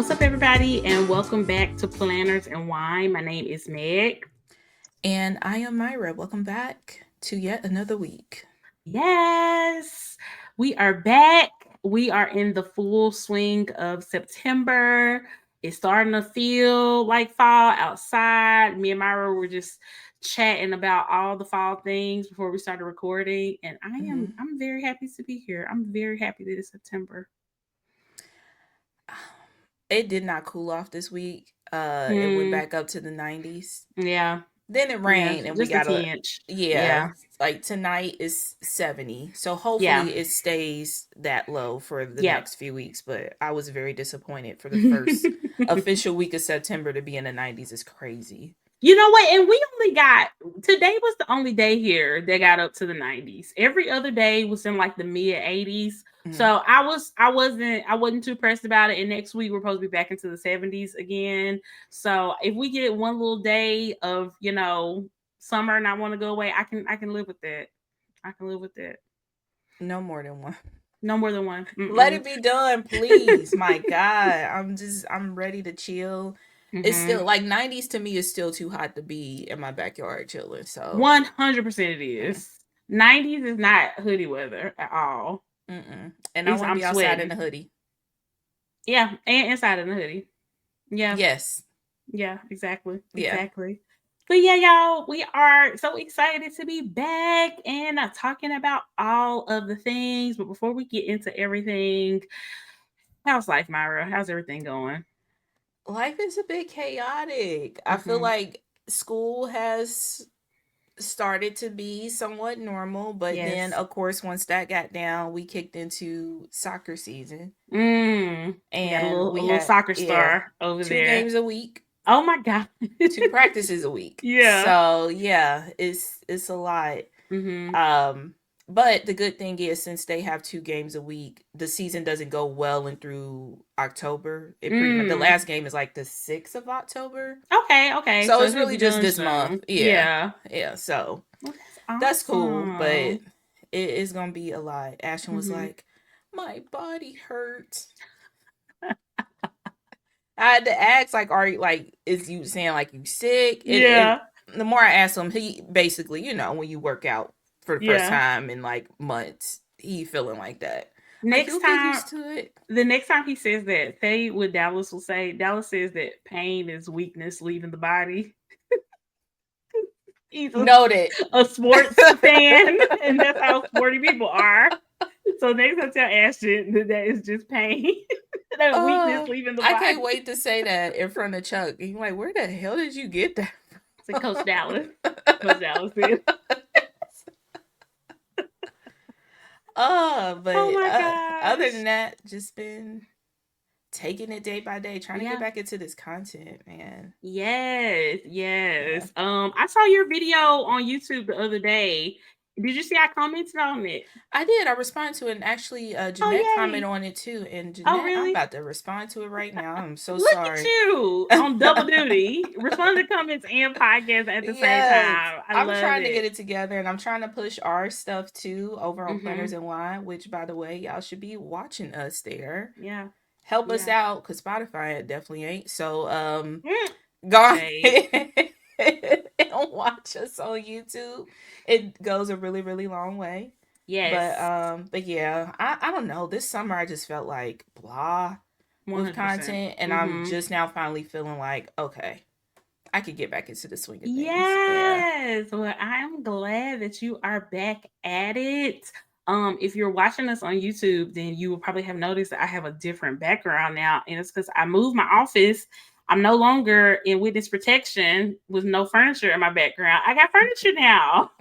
What's up, everybody, and welcome back to Planners and Wine. My name is Meg. And I am Myra. Welcome back to yet another week. Yes, we are back. We are in the full swing of September. It's starting to feel like fall outside. Me and Myra were just chatting about all the fall things before we started recording, and hmm I'm very happy to be here. I'm very happy that it's September. It did not cool off this week. It went Hmm. back up to the 90s. Yeah. Then it Yeah. rained, and we Just a got tinge. yeah, Yeah. like tonight is 70. So Yeah. hopefully it stays that low for the Yeah. next few weeks. But I was very disappointed for the first official week of September to be in the 90s is crazy. You know what? And we only got today was the only day here that got up to the 90s. Every other day was in like the mid 80s. Mhm. So I wasn't too pressed about it. And next week we're supposed to be back into the 70s again. So if we get one little day of, summer and I want to go away, I can live with that. I can live with that. No more than one. No more than one. Let Mm-mm. it be done, please. My God. I'm ready to chill. It's Mm-hmm. still like 90s to me is still too hot to be in my backyard chilling. So 100% it mm, is. 90s is not hoodie weather at all. and I It's want to I'm be outside in sweating. a hoodie. Yeah, and inside in the hoodie. Yeah, Yes. yeah, exactly, Yeah. exactly. But yeah, y'all, we are so excited to be back and talking about all of the things. But before we get into everything, how's life, Myra? How's everything going? Life is a bit chaotic. I feel Mm-hmm. like school has started to be somewhat normal, but then Yes. of course once that got down, we kicked into soccer season We got a and little a we little had soccer star over two there. games a week. Oh my god. Two practices a week. Yeah. So yeah, it's a lot. Mm-hmm. Um, but the good thing is since they have two games a week, the season doesn't go well and through October. It pretty much the Mm. last game is like the 6th of October. Okay. Okay. So So it's it should really be just done this month. soon. Yeah. Yeah. Yeah. So Well, that's that's cool. But awesome. it is gonna be a lot. Ashton was Mm-hmm. like, my body hurts. I had to ask, like, are you like, is you saying like you sick? And Yeah. the more I asked him, he basically, when you work out for the first Yeah. time in like months, he feeling like that. Like Next you'll get time, used to it. the next time he says that, say what Dallas will say. Dallas says that pain is weakness leaving the body. He's Noted. a sports fan, and that's how sporty people are. So next time, tell Ashton that is just pain, that weakness leaving the I can't body. wait to say that in front of Chuck. And you're like, where the hell did you get that It's like from? Coach Dallas. Coach Dallas said, "Oh But my other than gosh, that, just been taking it day by day, trying to get yeah." back into this content, man. Yes, Yeah. yes. I saw your video on YouTube the other day. Did you see I commented on it? I did. I responded to it, and actually, Oh, Jeanette commented yay. on it too. And Oh, Jeanette, I'm really? about to respond to it right now. I'm so Look at sorry. you on double duty. Respond to comments and podcasts at the same Yes, time. I I'm love trying to it. get it together, and I'm trying to push our stuff too over on Planners Mm-hmm. and Wine. Which, by the way, y'all should be watching us there. Yeah. Help us Yeah. out, cause Spotify definitely ain't. So, Mm. go Shade. ahead and watch us on YouTube. It goes a really, really long way. Yes. But yeah, I don't know. This summer I just felt like blah with 100%. content, and I'm Mm-hmm. just now finally feeling like okay, I could get back into the swing of things. Yeah. Yes. Well, I'm glad that you are back at it. If you're watching us on YouTube, then you will probably have noticed that I have a different background now, and it's because I moved my office. I'm no longer in witness protection with no furniture in my background. I got furniture now.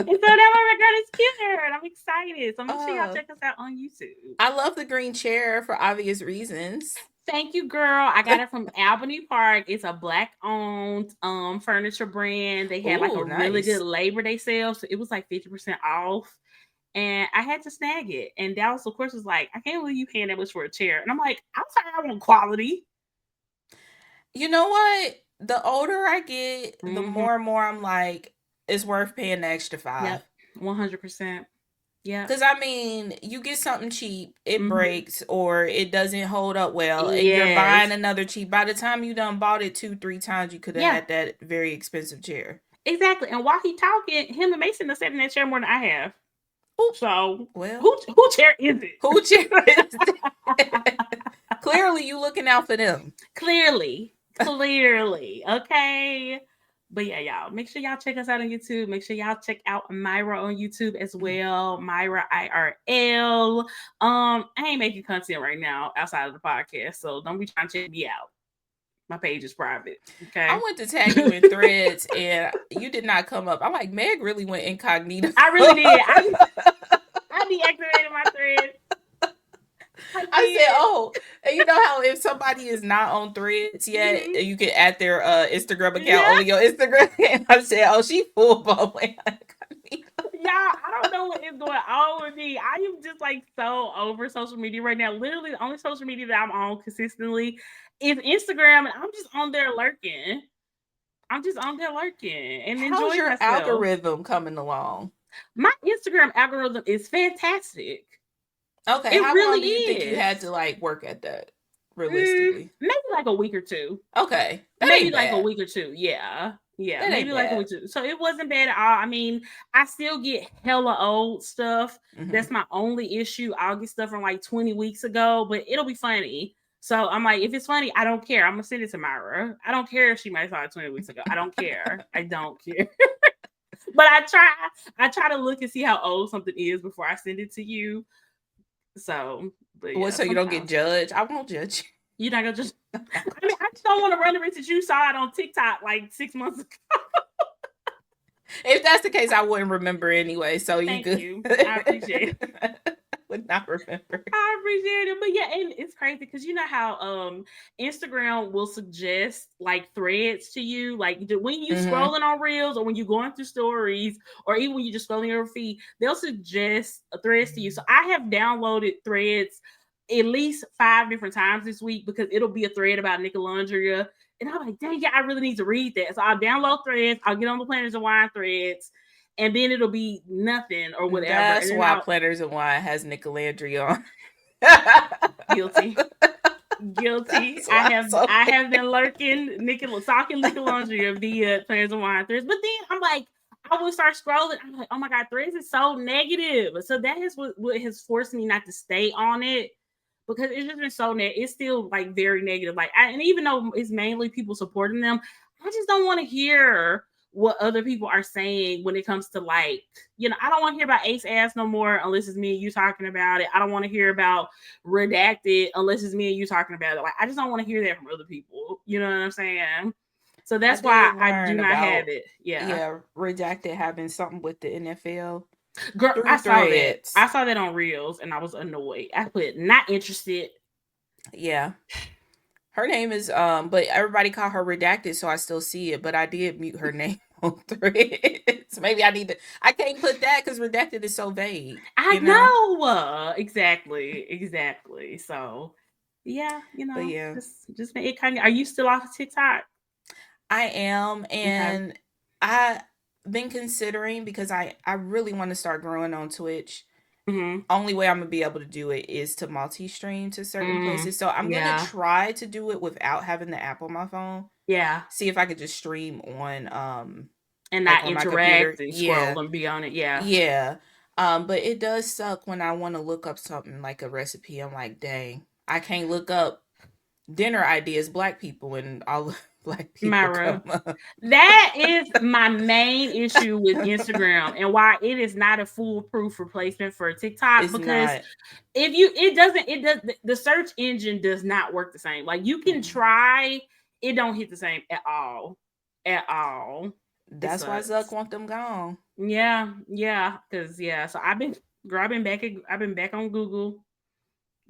And so now my background is cuter, and I'm excited. So make sure y'all Uh, check us out on YouTube. I love the green chair for obvious reasons. Thank you, girl. I got it from Albany Park. It's a black owned furniture brand. They had like a Ooh, really good nice. Labor Day sale. So it was like 50% off. And I had to snag it. And Dallas, of course, was like, I can't believe you paying that much for a chair. And I'm like, I'm sorry, I want quality. You know what? The older I get, the Mm-hmm. more and more I'm like, it's worth paying the extra Yep. five. 100%. Yeah. Because I mean, you get something cheap, it Mm-hmm. breaks or it doesn't hold up well, and you're buying Yes. another cheap. By the time you done bought it 2, 3 times, you could have Yeah. had that very expensive chair. Exactly. And while he talking, him and Mason are sitting in that chair more than I have. Oop. So Well, who chair is who chair it? is that? Clearly, you looking out for them. Clearly. Clearly. Okay. But yeah, y'all, make sure y'all check us out on YouTube. Make sure y'all check out Myra on YouTube as well. Myra IRL. I ain't making content right now outside of the podcast, so don't be trying to check me out. My page is private. I Okay. went to tag you in threads and you did not come up. I'm like, Meg really went incognito. I really did. I deactivated my thread. I I said, did. oh, and you know how if somebody is not on threads yet, Mm-hmm. you can add their Instagram account Yeah. only your Instagram. And I said, oh, she full blown went incognito. Y'all, I don't know what is going on with me. I am just like so over social media right now. Literally, the only social media that I'm on consistently is Instagram, and I'm just on there lurking. I'm just on there lurking and How's enjoying your myself. algorithm coming along? My Instagram algorithm is fantastic. Okay, It how long really do you think you is. had to like work at that realistically? Maybe like a week or two. Okay, that Maybe ain't like a bad. week or two. Yeah. Yeah, That ain't maybe like a week bad. or two. So it wasn't bad at all. I mean, I still get hella old stuff. Hmm. That's my only issue. I'll get stuff from like 20 weeks ago, but it'll be funny. So I'm like, if it's funny, I don't care. I'm gonna send it to Myra. I don't care if she might saw it 20 weeks ago. I don't care. I don't care. But I try to look and see how old something is before I send it to you. So, but What? yeah, So you don't get sometimes judged? I won't judge. you're not gonna just. I mean, I just don't want to run the risk that you saw it on TikTok like 6 months ago. If that's the case, I wouldn't remember anyway. So you Thank good? you. I appreciate it. Would not remember. I appreciate it. But yeah, and it's crazy because you know how Instagram will suggest like threads to you. Like when you Hmm. scrolling on reels or when you're going through stories or even when you're just scrolling your feed, they'll suggest threads to you. So I have downloaded threads at least 5 different times this week because it'll be a thread about Nickelandria. And I'm like, dang, yeah, I really need to read that. So I'll download threads, I'll get on the Planners and Wine threads, and then it'll be nothing or whatever. And That's then why I'll Platters and Wine has Nicolandria on. guilty. Guilty. That's why it's so I bad. have been lurking, stalking Nickelandria via Planners and Wine threads. But then I'm like, I would start scrolling. I'm like, oh my god, threads is so negative. So that is what has forced me not to stay on it because it's just been so it's still like very negative. Like, and even though it's mainly people supporting them, I just don't want to hear what other people are saying when it comes to like, I don't want to hear about Ace Ass no more unless it's me and you talking about it. I don't want to hear about Redacted unless it's me and you talking about it. Like, I just don't want to hear that from other people. You know what I'm saying? So I that's why did I do learn not have about, it. Yeah. yeah, Redacted having something with the NFL Girl, I through saw that. I threads. saw that on Reels and I was annoyed. I put not interested. Yeah. Her name is but everybody call her Redacted, so I still see it, but I did mute her name on threads. Maybe I need to, I can't put that because Redacted is so vague, I you know? know. Exactly. Exactly. So yeah, But yeah. just make it kind of. Are you still off of TikTok? I am, Okay. and I been considering because I really want to start growing on Twitch. Mm-hmm. Only way I'm gonna be able to do it is to multi-stream to certain Mm. places. So I'm gonna Yeah. try to do it without having the app on my phone. Yeah. See if I could just stream on And like not on my computer. interact and Yeah. scroll and be on it. Yeah. Yeah. But it does suck when I want to look up something like a recipe. I'm like, dang, I can't look up dinner ideas black people and all black people come Myra. up. That is my main issue with Instagram and why it is not a foolproof replacement for TikTok It's because not. if you it does the search engine does not work the same. Like you can Mm-mm. try, it don't hit the same at all. At all. It That's why Zuck sucks. want them gone. Yeah, yeah, because yeah. So I've been I've been back on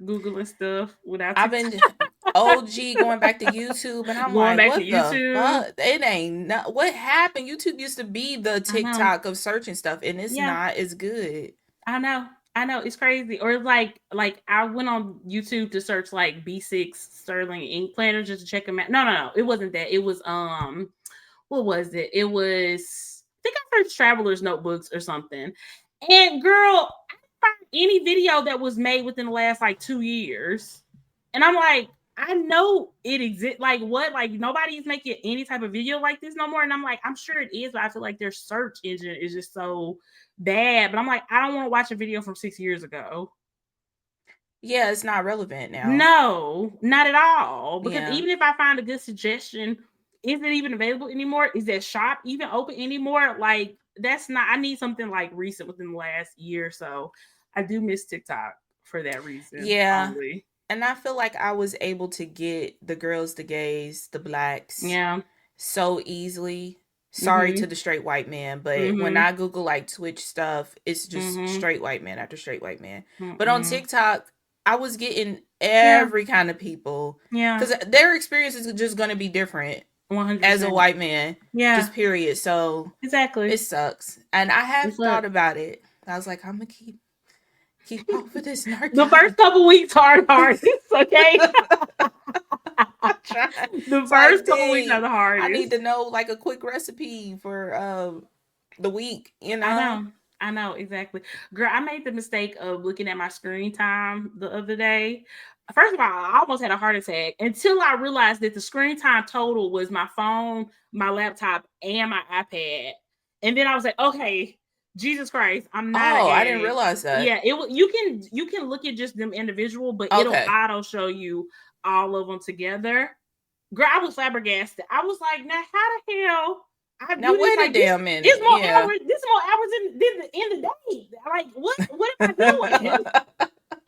Googling stuff without I've TikTok. been OG going back to YouTube, and I'm Going like, back to what the YouTube. fuck? It ain't not what happened. YouTube used to be the I know. TikTok of searching stuff, and it's Yeah, not as good. I know. I know. It's crazy. Or like I went on YouTube to search like B6 Sterling ink planner just to check them out. No, no, no. It wasn't that. It was what was it? It was I think I searched travelers notebooks or something. And girl, any video that was made within the last like 2 years. And I'm like, I know it exists. Like what? Like nobody's making any type of video like this no more. And I'm like, I'm sure it is, but I feel like their search engine is just so bad. But I'm like, I don't want to watch a video from 6 years ago. Yeah, it's not relevant now. No, not at all. Because Yeah. even if I find a good suggestion, is it even available anymore? Is that shop even open anymore? Like, that's not, I need something like recent within the last year or so. I do miss TikTok for that reason Yeah. only. And I feel like I was able to get the girls, the gays, the blacks Yeah. so easily. Sorry to Mm-hmm. the straight white man, but when Mm-hmm. I Google like Twitch stuff, it's just Mm-hmm. straight white man after straight white man. But on Mm-mm. TikTok, I was getting Yeah. every kind of people Yeah. because their experience is just going to be different as a 100%. white man, Yeah. just period. So it Exactly. sucks. And I have It's thought like about it. I was like, I'm gonna keep off of this the narcotic. first couple weeks are the hardest, okay? Trying. The It's like, first couple weeks are dang, the I need to hardest. know like a quick recipe for the week, you I know? know. I know exactly. Girl, I made the mistake of looking at my screen time the other day. First of all, I almost had a heart attack until I realized that the screen time total was my phone, my laptop, and my iPad. And then I was like, okay, Jesus Christ, I'm not an Oh, I didn't addict. realize that. Yeah, you can look at just them individual, but it'll Okay. auto show you all of them together. Girl, I was flabbergasted. I was like, now how the hell I Now do this? wait a Like this, damn it's minute. more Yeah. hours. This is more hours than the end of the day. Like what am I doing?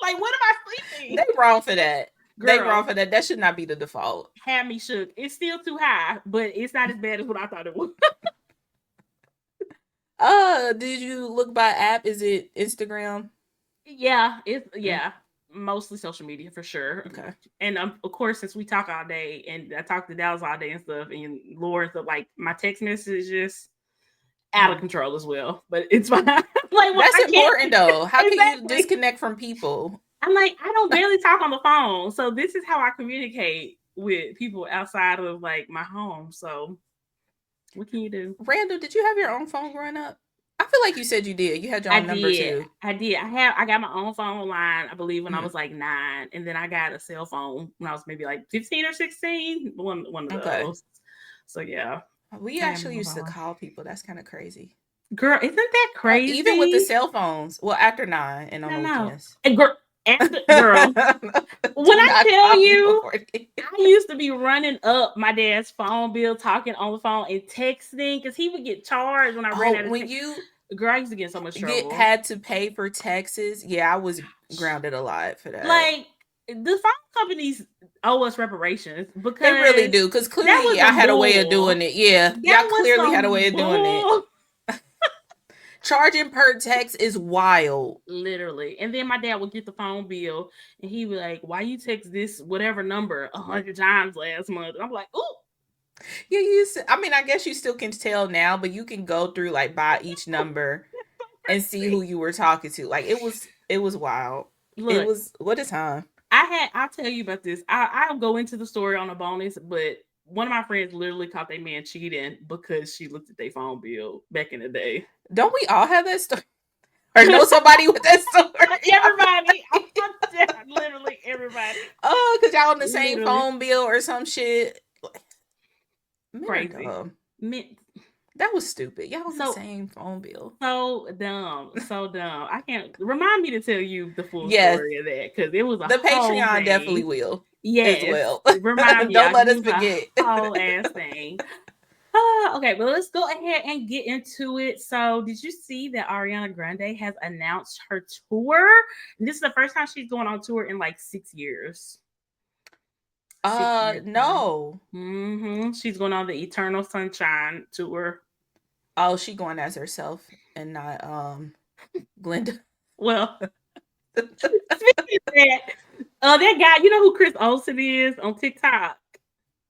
Like what am I They sleeping? wrong for that. They wrong Girl, for that. That should not be the default. had me shook. It's still too high, but it's not as bad as what I thought it was. Did you look by app? Is it Instagram? Yeah, it's Mm, yeah, mostly social media for sure. okay. And of course, since we talk all day, and I talk to Dallas all day and stuff, and Laura, so like my text messages out of Mhm. control as well. But it's fine. Like when That's I can't important though. How can you exactly. disconnect from people? I'm like, I don't barely talk on the phone. So this is how I communicate with people outside of like my home. So what can you do? Randall, did you have your own phone growing up? I feel like you said you did. You had your I own number did. too. I did. I got my own phone line, I believe, when I Mm, was like 9. And then I got a cell phone when I was maybe like 15 or 16. One of okay. those. So yeah. We I got my actually own used to phone. call people. That's kind of crazy. Girl, isn't that Even with the crazy? cell phones. Well, after 9 and on I the know. weekends. And girl, when Do I not tell call me you, before then. I used to be running up my dad's phone bill, talking on the phone and texting because he would get charged when I ran Oh, out of when text. you Girl, I used to get in so much get trouble. had to pay for taxes, yeah, I was grounded a lot for that. Like the phone companies owe us reparations They really because do, because that clearly was I some had a way of doing bull. it. Yeah, That y'all was clearly had a way some of doing it. bull. Charging per text is wild. Literally. And then my dad would get the phone bill and he would like, why you text this whatever number 100 times last month? And I'm like, ooh. You used to, I mean, I guess you still can tell now, but you can go through like by each number and see who you were talking to. Like it was wild. It Look, was what a time. I'll tell you about this. I'll go into the story on a bonus, but one of my friends literally caught their man cheating because she looked at their phone bill back in the day. Don't we all have that story? Or know somebody with that story? Everybody, literally everybody. Oh, because y'all on the same Literally phone bill or some shit. Men are crazy. dumb. Men- That was stupid. Y'all on the So same phone bill. so dumb, so dumb. I can't remind me to tell you the full Yes, story of that because it was a the whole Patreon definitely thing. will as Yes, well. remind me. Don't I'll let give us you a forget. whole ass thing. Okay, well, let's go ahead and get into it. So, did you see that Ariana Grande has announced her tour? And this is the first time she's going on tour in like 6 years. 6 years now. No. She's going on the Eternal Sunshine tour. Oh, she going as herself and not Glenda. Well, speaking of that, that guy, you know who Chris Olsen is on TikTok?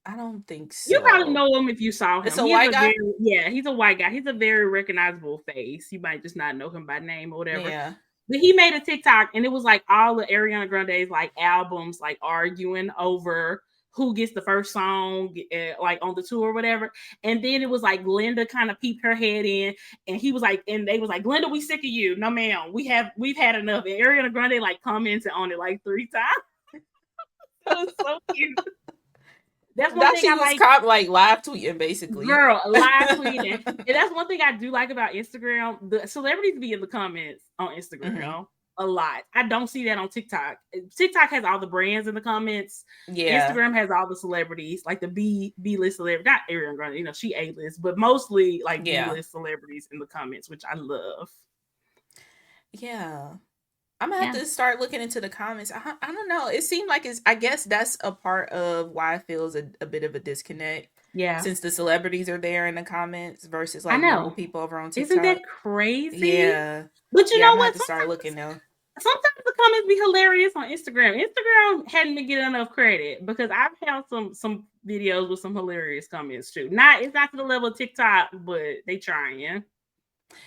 I don't think You probably so. know him if you saw It's him. a He has white a guy? he's a white guy. He's a very recognizable face. You might just not know him by name or whatever. Yeah. But he made a TikTok and it was like all the Ariana Grande's like albums like arguing over who gets the first song, like on the tour or whatever. And then it was like Glenda kind of peeped her head in, and he was like, and they was like, Glenda, we sick of you. No, ma'am, we've had enough. And Ariana Grande like commented on it like 3 times. It was so cute. That's one That thing she I was like, like live tweeting basically. girl, live tweeting. And that's one thing I do like about Instagram. The celebrities be in the comments on Mm-hmm. Instagram a lot. I don't see that on TikTok. TikTok has all the brands in the comments. Yeah. Instagram has all the celebrities, like the B list celebrity. Not Ariana Grande, she A list, but mostly like B Yeah. list celebrities in the comments, which I love. Yeah. I'm gonna have Yeah, to start looking into the comments. I don't know. It seemed like I guess that's a part of why it feels a bit of a disconnect, yeah, since the celebrities are there in the comments versus I like normal know. people over on Isn't that TikTok. crazy? Yeah. But you Yeah, I'm know gonna have what? to start looking now. Sometimes the comments be hilarious on Instagram. Instagram hadn't been getting enough credit because I've had some videos with some hilarious comments too. It's not to the level of TikTok, but they trying.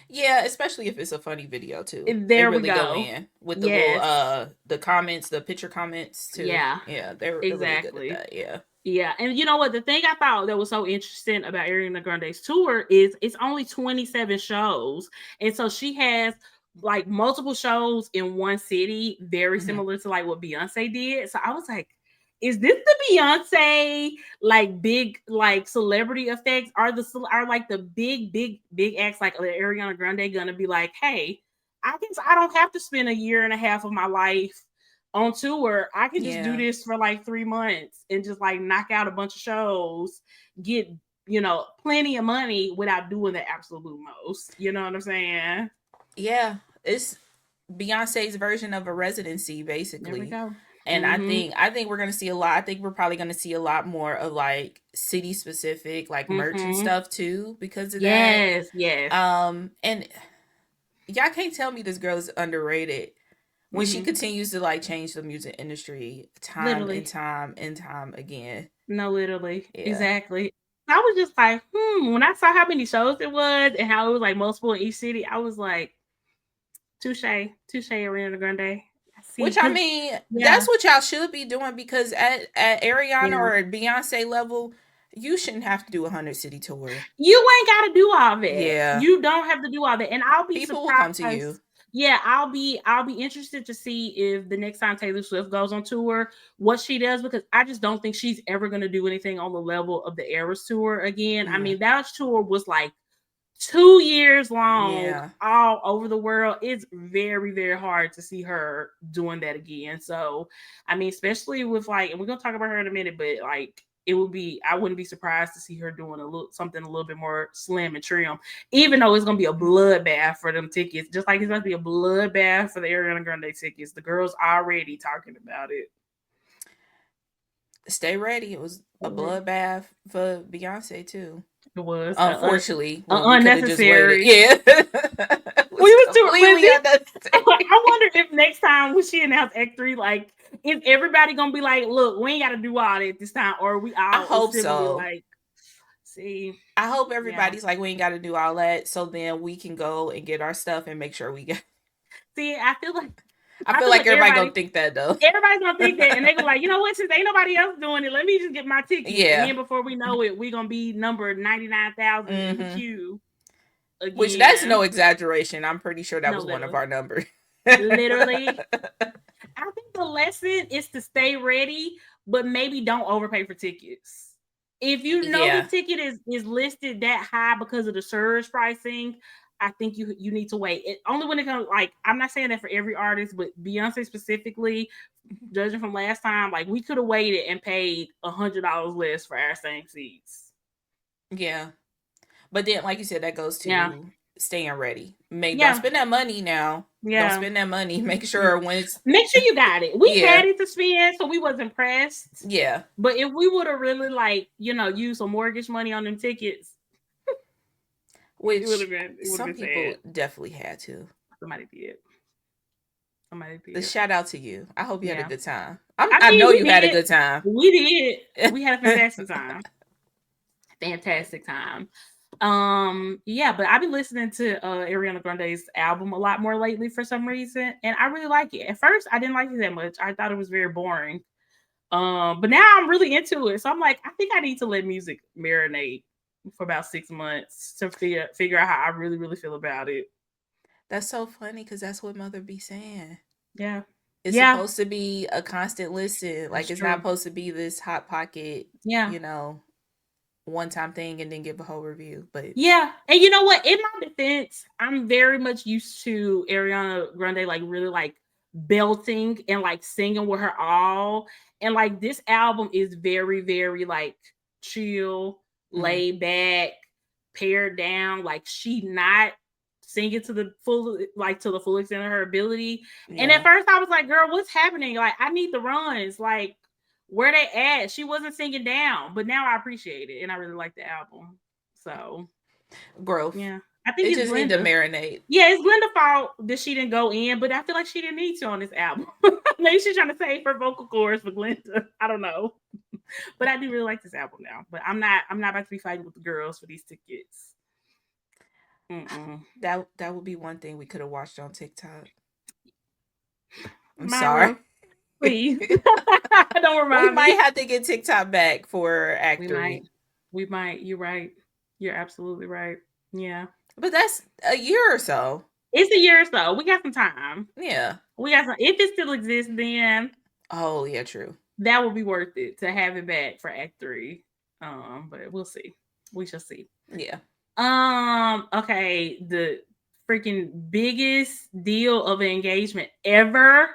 Yeah, especially if it's a funny video too. They There we really go go. in with the little Yes. the comments, the picture comments too. Yeah. Yeah, they're really good at Exactly. that. Yeah. Yeah, and you know what? The thing I thought that was so interesting about Ariana Grande's tour is it's only 27 shows, and so she has like multiple shows in one city, very Mm-hmm. similar to like what Beyonce did. So I was like, is this the Beyonce like big like celebrity effects? Are like the big acts like Ariana Grande gonna be like, hey, I guess I don't have to spend a year and a half of my life on tour. I can just do Yeah. this for like 3 months and just like knock out a bunch of shows, get plenty of money without doing the absolute most. You know what I'm saying? Yeah. It's Beyonce's version of a residency, There we basically. go. And Mm-hmm. I think we're gonna see a lot. I think we're probably gonna see a lot more of like city specific, like merch and Mm-hmm. stuff too, because of that. Yes, yes. And y'all can't tell me this girl is underrated when she Mm-hmm. continues to like change the music industry time and Literally. time and time again. No, literally. Yeah. Exactly. I was just like, when I saw how many shows it was and how it was like multiple in each city, I was like, touche, Ariana Grande. I see. Which I Cause mean, yeah, that's what y'all should be doing, because at Ariana yeah. or at Beyonce level, you shouldn't have to do a 100 city tour. You ain't got to do all that. Yeah. You don't have to do all that. And I'll be People will come to surprised. you. Yeah, I'll be interested to see if the next time Taylor Swift goes on tour, what she does, because I just don't think she's ever going to do anything on the level of the Eras tour again. I Yeah. mean, that tour was like 2 years long, Yeah. all over the world. It's very, very hard to see her doing that again. So, I mean, especially with like, and we're gonna talk about her in a minute, but like, I wouldn't be surprised to see her doing something a little bit more slim and trim, even though it's gonna be a bloodbath for them tickets, just like it's gonna be a bloodbath for the Ariana Grande tickets. The girls already talking about it. Stay ready. It was a Already. bloodbath for Beyonce too. It was Unfortunately, when we could have just waited. unnecessary. Yeah. It We was was too, but completely unnecessary. I wonder if next time when she announced Act 3, like, is everybody gonna be like, look, we ain't gotta do all that this time, or we I all hope simply so. like, see, I hope yeah. everybody's like, we ain't got to do all that, so then we can go and get our stuff and make sure we get. See, I I feel feel like like everybody gonna think that though. everybody's gonna think that, and they go like, you know what? Since ain't nobody else doing it, let me just get my ticket, and Yeah. then before we know it, we gonna be number 99,000 in the Mm-hmm. queue Which that's no again. exaggeration. I'm pretty sure that No, was one of literally, our numbers. literally. I think the lesson is to stay ready, but maybe don't overpay for tickets. If you know the Yeah. ticket is listed that high because of the surge pricing, I think you need to wait. Only when it comes, like, I'm not saying that for every artist, but Beyonce specifically, judging from last time, like, we could have waited and paid $100 less for our same seats. Yeah. But then, like you said, that goes Yeah, to staying ready. Make Don't yeah, spend that money now. Don't yeah. spend that money. Make sure when it's Make sure you got it. We yeah, had it to spend, so we wasn't pressed. yeah. But if we would have really like, used some mortgage money on them tickets, Which it would have some been people sad. definitely had to. Somebody did. Somebody The did. shout out to you. I hope you had a Yeah. good time. I I mean, know we you had a did. good time. We did. We had a fantastic time. Fantastic time. Yeah, but I've been listening to Ariana Grande's album a lot more lately for some reason, and I really like it. At first, I didn't like it that much. I thought it was very boring. But now I'm really into it. So I'm like, I think I need to let music marinate for about 6 months to figure out how I really, really feel about it. That's so funny because that's what mother be saying. Yeah. It's Yeah, supposed to be a constant listen. Like that's it's not true. supposed to be this hot pocket, Yeah. you know, one time thing and then give a whole review. But Yeah. And you know what? In my defense, I'm very much used to Ariana Grande like really like belting and like singing with her all. And like this album is very, very like chill, mhm, laid back, pared down. Like she not singing to the full like to the full extent of her ability. And at yeah, first I was like, girl, what's happening? Like I need the runs. Like where they at? She wasn't singing down, but now I appreciate it and I really like the album. So growth. yeah. I think It it's just need to Glenda. marinate. Yeah, it's Glenda's fault that she didn't go in, but I feel like she didn't need to on this album. Maybe she's trying to save her vocal cords for Glenda. I don't know. But I do really like this album now. But I'm not about to be fighting with the girls for these tickets. Mm-mm. That would be one thing we could have watched on TikTok. I'm sorry. Myra, please. Don't We remind might me. have to get TikTok back for Act We 3. might. We might. You're right. You're absolutely right. Yeah. But that's a year or so. It's a year or so. We got some time. Yeah. We got some if it still exists, then Oh, yeah, true. that would be worth it to have it back for Act 3. But we'll see. We shall see. Yeah. Okay, the freaking biggest deal of an engagement ever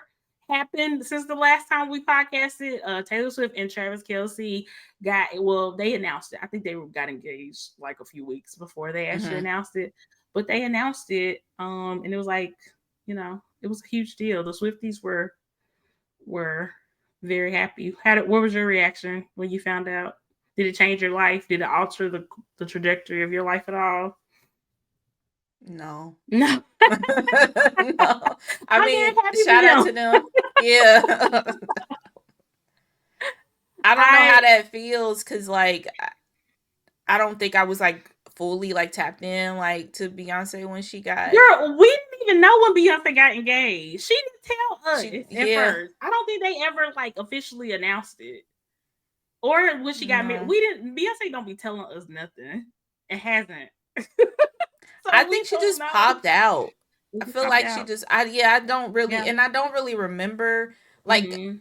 happened since the last time we podcasted. Taylor Swift and Travis Kelce they announced it. I think they got engaged like a few weeks before they actually Hmm. announced it, but they announced it. And it was like, it was a huge deal. The Swifties were very happy. What was your reaction when you found out? Did it change your life? Did it alter the trajectory of your life at all? No. No. No. I I'm very mean, happy for shout out them. to them. Yeah. I don't know how I that feels because, like, I don't think I was, like, fully, like, tapped in, like, to Beyonce when she got. Girl, we didn't even know when Beyonce got engaged. She didn't tell us at Yeah. first. I don't think they ever like officially announced it. Or when she got married. No. We didn't Beyonce don't be telling us nothing. It hasn't. I So we think she don't just know. popped out. We I just feel popped like she out. just, I don't really, Yeah. and I don't really remember, like, Hmm.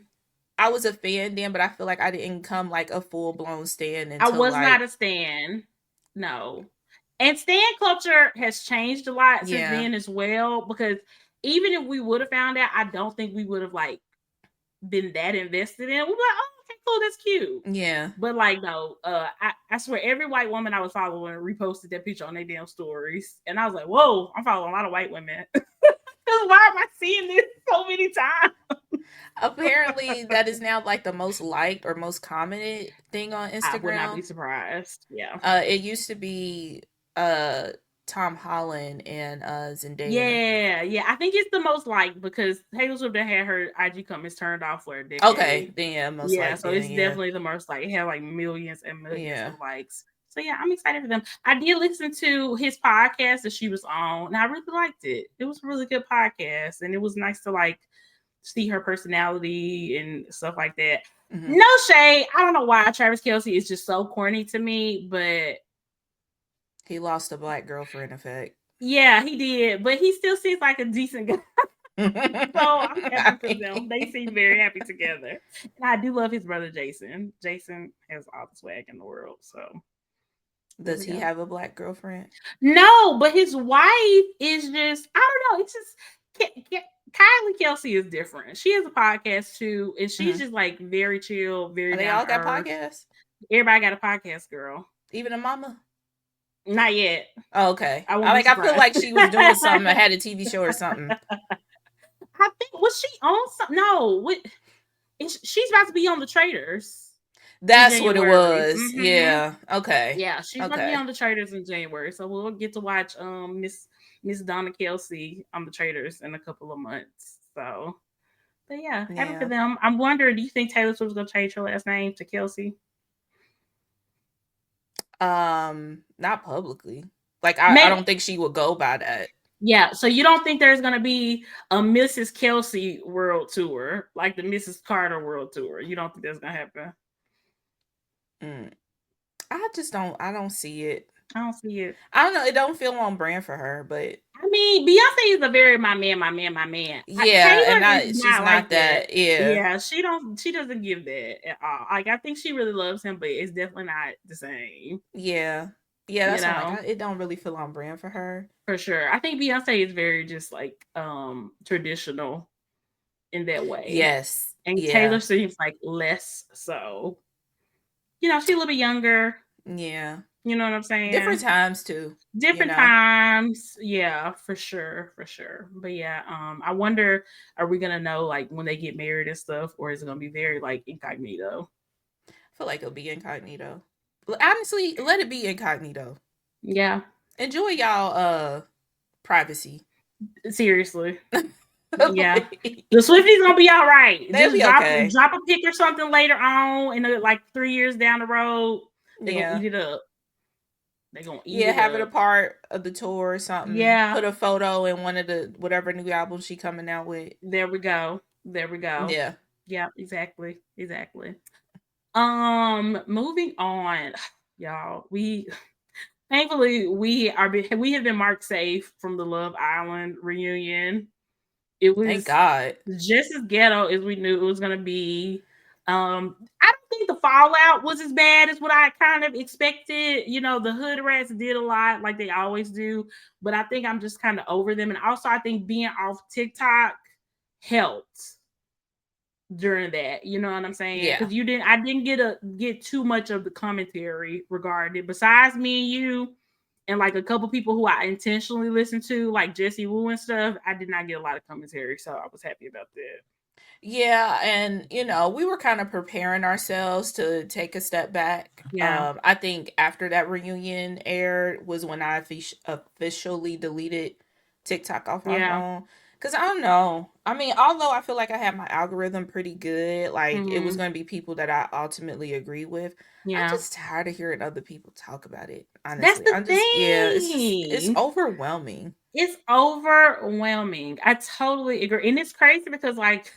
I was a fan then, but I feel like I didn't come like a full blown stan I until was not like, a stan. No. And stan culture has changed a lot since yeah, then as well. Because even if we would have found out, I don't think we would have like been that invested in. We'd be like, oh, okay, cool, that's cute. yeah. But like no, I swear every white woman I was following reposted that picture on their damn stories. And I was like, whoa, I'm following a lot of white women. Why am I seeing this so many times? Apparently, that is now like the most liked or most commented thing on I would not be Instagram. surprised. Yeah. It used to be uh Tom Holland and Zendaya. Yeah, yeah. I think it's the most like because Taylor Swift had her IG comments turned off for a Okay, decade. then yeah, most Yeah, liked so then, it's yeah, definitely the most like it had like millions and millions yeah. of likes. So yeah, I'm excited for them. I did listen to his podcast that she was on, and I really liked it. It was a really good podcast, and it was nice to like see her personality and stuff like that. Hmm. No shade. I don't know why Travis Kelce is just so corny to me, but He lost a black girlfriend effect. yeah, he did. But he still seems like a decent guy. So I'm happy I for them. They mean, seem very happy together. And I do love his brother Jason. Jason has all the swag in the world. So there does we he go. have a black girlfriend? No, but his wife is just, I don't know. It's just, Kylie Kelsey is different. She has a podcast too. And she's Hmm. just like very chill, very They down all to got earth. podcasts. Everybody got a podcast, girl. Even a mama. Not yet. Oh, okay. I won't I be like. I feel surprised. like she was doing something. I had a TV show or something. I think, was she on something? No. She's about to be on the Traders in That's what it January. was. Hmm. Yeah. Okay. Yeah, she's about to be Okay. on the Traders in January, so we'll get to watch Miss Donna Kelsey on the Traders in a couple of months. So, but yeah, happy for Yeah. them. I'm wondering, do you think Taylor Swift's gonna change her last name to Kelsey? Not publicly. Like I Maybe. don't think she would go by that. Yeah, so you don't think there's gonna be a Mrs. Kelsey world tour, like the Mrs. Carter world tour? You don't think that's gonna happen? Mm. I just don't. I don't see it. I don't see it. I don't know. It don't feel on brand for her, but I mean, Beyonce is a very my man, my man, my man. yeah, and Taylor is she's not not like that. that. Yeah, Yeah, she doesn't give that at all. Like I think she really loves him, but it's definitely not the same. yeah, yeah. You That's why I'm like, know, it don't really feel on brand for her. for sure. I think Beyonce is very just like traditional in that way. Yes, And Taylor yeah, seems like less so. She's a little bit younger. yeah. You know what I'm Different saying? times too. You Different know, times. Yeah, for sure, for sure. But yeah, I wonder, are we gonna know like when they get married and stuff, or is it gonna be very like incognito? I feel like it'll be incognito. Honestly, let it be incognito. Yeah, Enjoy y'all privacy. seriously. Yeah. Like, The Swifties gonna be all right. they'll Just be drop okay. drop a pic or something later on, and like 3 years down the road, they're gonna Yeah. eat it up. They're gonna eat Yeah, it have it up. a part of the tour or something. Yeah, Put a photo in one of the whatever new album she coming out with. there we go. There we go. Yeah. Yeah, exactly. Exactly. Moving on, y'all. We thankfully we have been marked safe from the Love Island reunion. It Thank was God. just as ghetto as we knew it was gonna be. I don't think the fallout was as bad as what I kind of expected. The hood rats did a lot like they always do, but I think I'm just kind of over them. And also I think being off TikTok helped during that. You know what I'm saying? Yeah. Because I didn't get too much of the commentary regarding it. Besides me and you, and like a couple people who I intentionally listened to, like Jesse Wu and stuff, I did not get a lot of commentary, so I was happy about that. Yeah, and we were kind of preparing ourselves to take a step back. Yeah, I think after that reunion aired was when I officially deleted TikTok off my yeah, phone. Cause I don't know. I mean, although I feel like I had my algorithm pretty good, like it was hmm, going to be people that I ultimately agree with. I'm yeah. just tired of hearing other people talk about it. That's Honestly, the I'm just yeah. It's thing. overwhelming. It's overwhelming. I totally agree, and it's crazy because like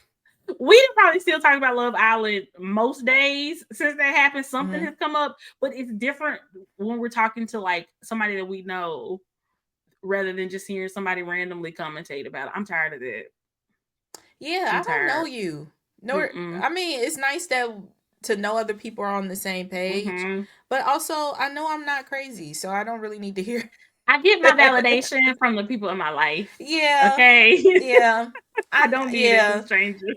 we would probably still talk about Love Island most days since that happened. Something Hmm. has come up, but it's different when we're talking to like somebody that we know rather than just hearing somebody randomly commentate about it. I'm tired of that. Yeah, I'm I don't know tired. you. Nor Mm-mm. I mean, it's nice that to know other people are on the same page, Mm-hmm. but also I know I'm not crazy, so I don't really need to hear. I get my validation from the people in my life. Yeah, Okay. yeah, I don't need it from yeah. strangers.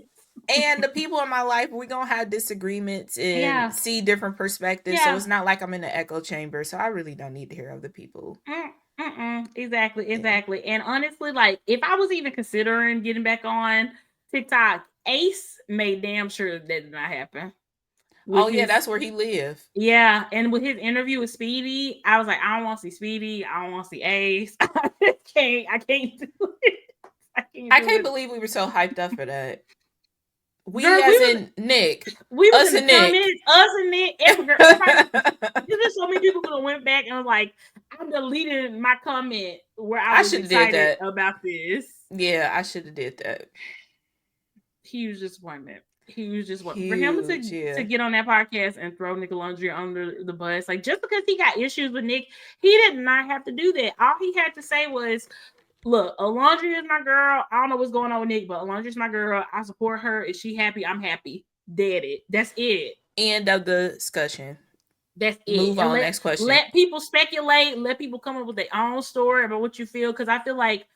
And the people in my life, we're gonna have disagreements and Yeah. see different perspectives. So Yeah. it's not like I'm in an echo chamber. So I really don't need to hear other people. Exactly. Yeah. Exactly. And honestly, like if I was even considering getting back on TikTok, Ace made damn sure that did not happen with Oh yeah, his. that's where he live. Yeah, and with his interview with Speedy, I was like, I don't want to see Speedy. I don't want to see Ace. I can't do it. I can't I do can't it. believe we were so hyped up for that. We Girl, as in Nick, we was us in the and Nick. comments, us and it, every girl, everybody. There's just so many people could have went back and was like, I deleted my comment where I I was should have did excited that. about this. Yeah, I should have did that. Huge disappointment. Huge disappointment for him Huge, to yeah. get on that podcast and throw Nick Laundry under the bus. Like just because he got issues with Nick, he did not have to do that. All he had to say was, "Look, Alondra is my girl. I don't know what's going on with Nick, but Alondra is my girl. I support her. Is she happy? I'm happy. Dead it. That's it. End of the discussion. That's it. Move And on. let Next question. let people speculate. Let people come up with their own story about what you feel. Because I feel like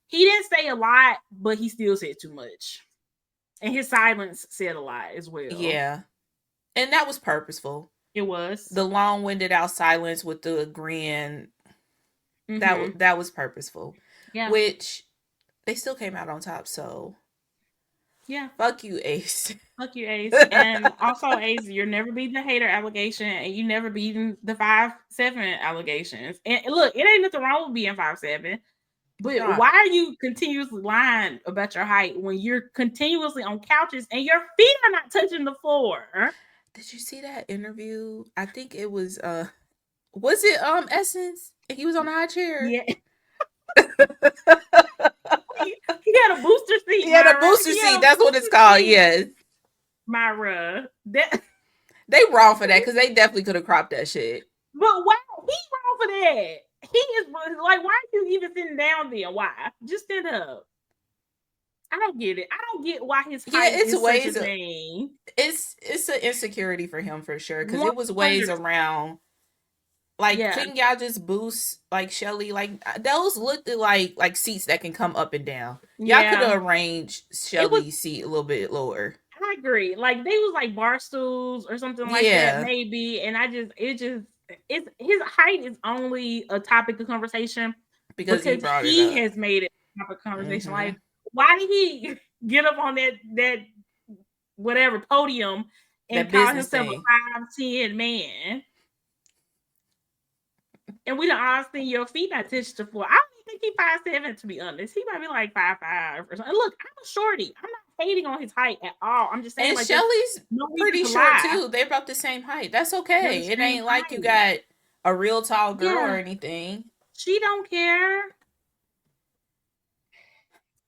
he didn't say a lot, but he still said too much, and his silence said a lot as well. Yeah. And that was purposeful. It was. The long winded out silence with the agreeing, Mm-hmm. that was purposeful. Yeah. Which they still came out on top, so Yeah. fuck you, Ace. Fuck you, Ace. And also, Ace, you're never beating the hater allegation, and you never beating the 5'7" allegations. And look, it ain't nothing wrong with being 5'7", It's but not. why are you continuously lying about your height when you're continuously on couches and your feet are not touching the floor? Did you see that interview? I think it was it Essence? He was on a high chair. Yeah. Yeah, the Myra. booster He had seat. a That's what it's booster called. seat. Yes. Myra. That. They wrong for that because they definitely could have cropped that shit. But why he wrong for that? He is like, why are you even sitting down there? Why? Just stand up. I don't get it. I don't get why his Yeah, height it's is such a ways of thing. it's an insecurity for him for sure because One it was ways hundred. around. Like, Yeah, couldn't y'all just boost like Shelly? Like those looked like seats that can come up and down. Y'all could yeah. have arranged It was. Shelly's seat a little bit lower. I agree. Like they was like bar stools or something like that, Yeah, maybe. And it's his height is only a topic of conversation because he because brought it he up. has made it a topic of conversation. Mm-hmm. Like, why did he get up on that whatever podium and That call business himself thing. a 5'10" man? And we done all seen your feet not touched before. I don't even think he 5'7", to be honest. He might be like 5'5" or something. Look, I'm a shorty. I'm not hating on his height at all. I'm just saying, And like, there's Shelly's no reason pretty to short lie. too. They're about the same height. That's They're the okay. It same ain't like you height. got a real tall girl or Yeah, anything. she don't care.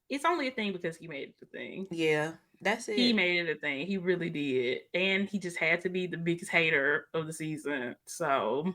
It's only a thing because he made it a thing. Yeah, that's He it. made it a thing. He really did. And he just had to be the biggest hater of the season. So,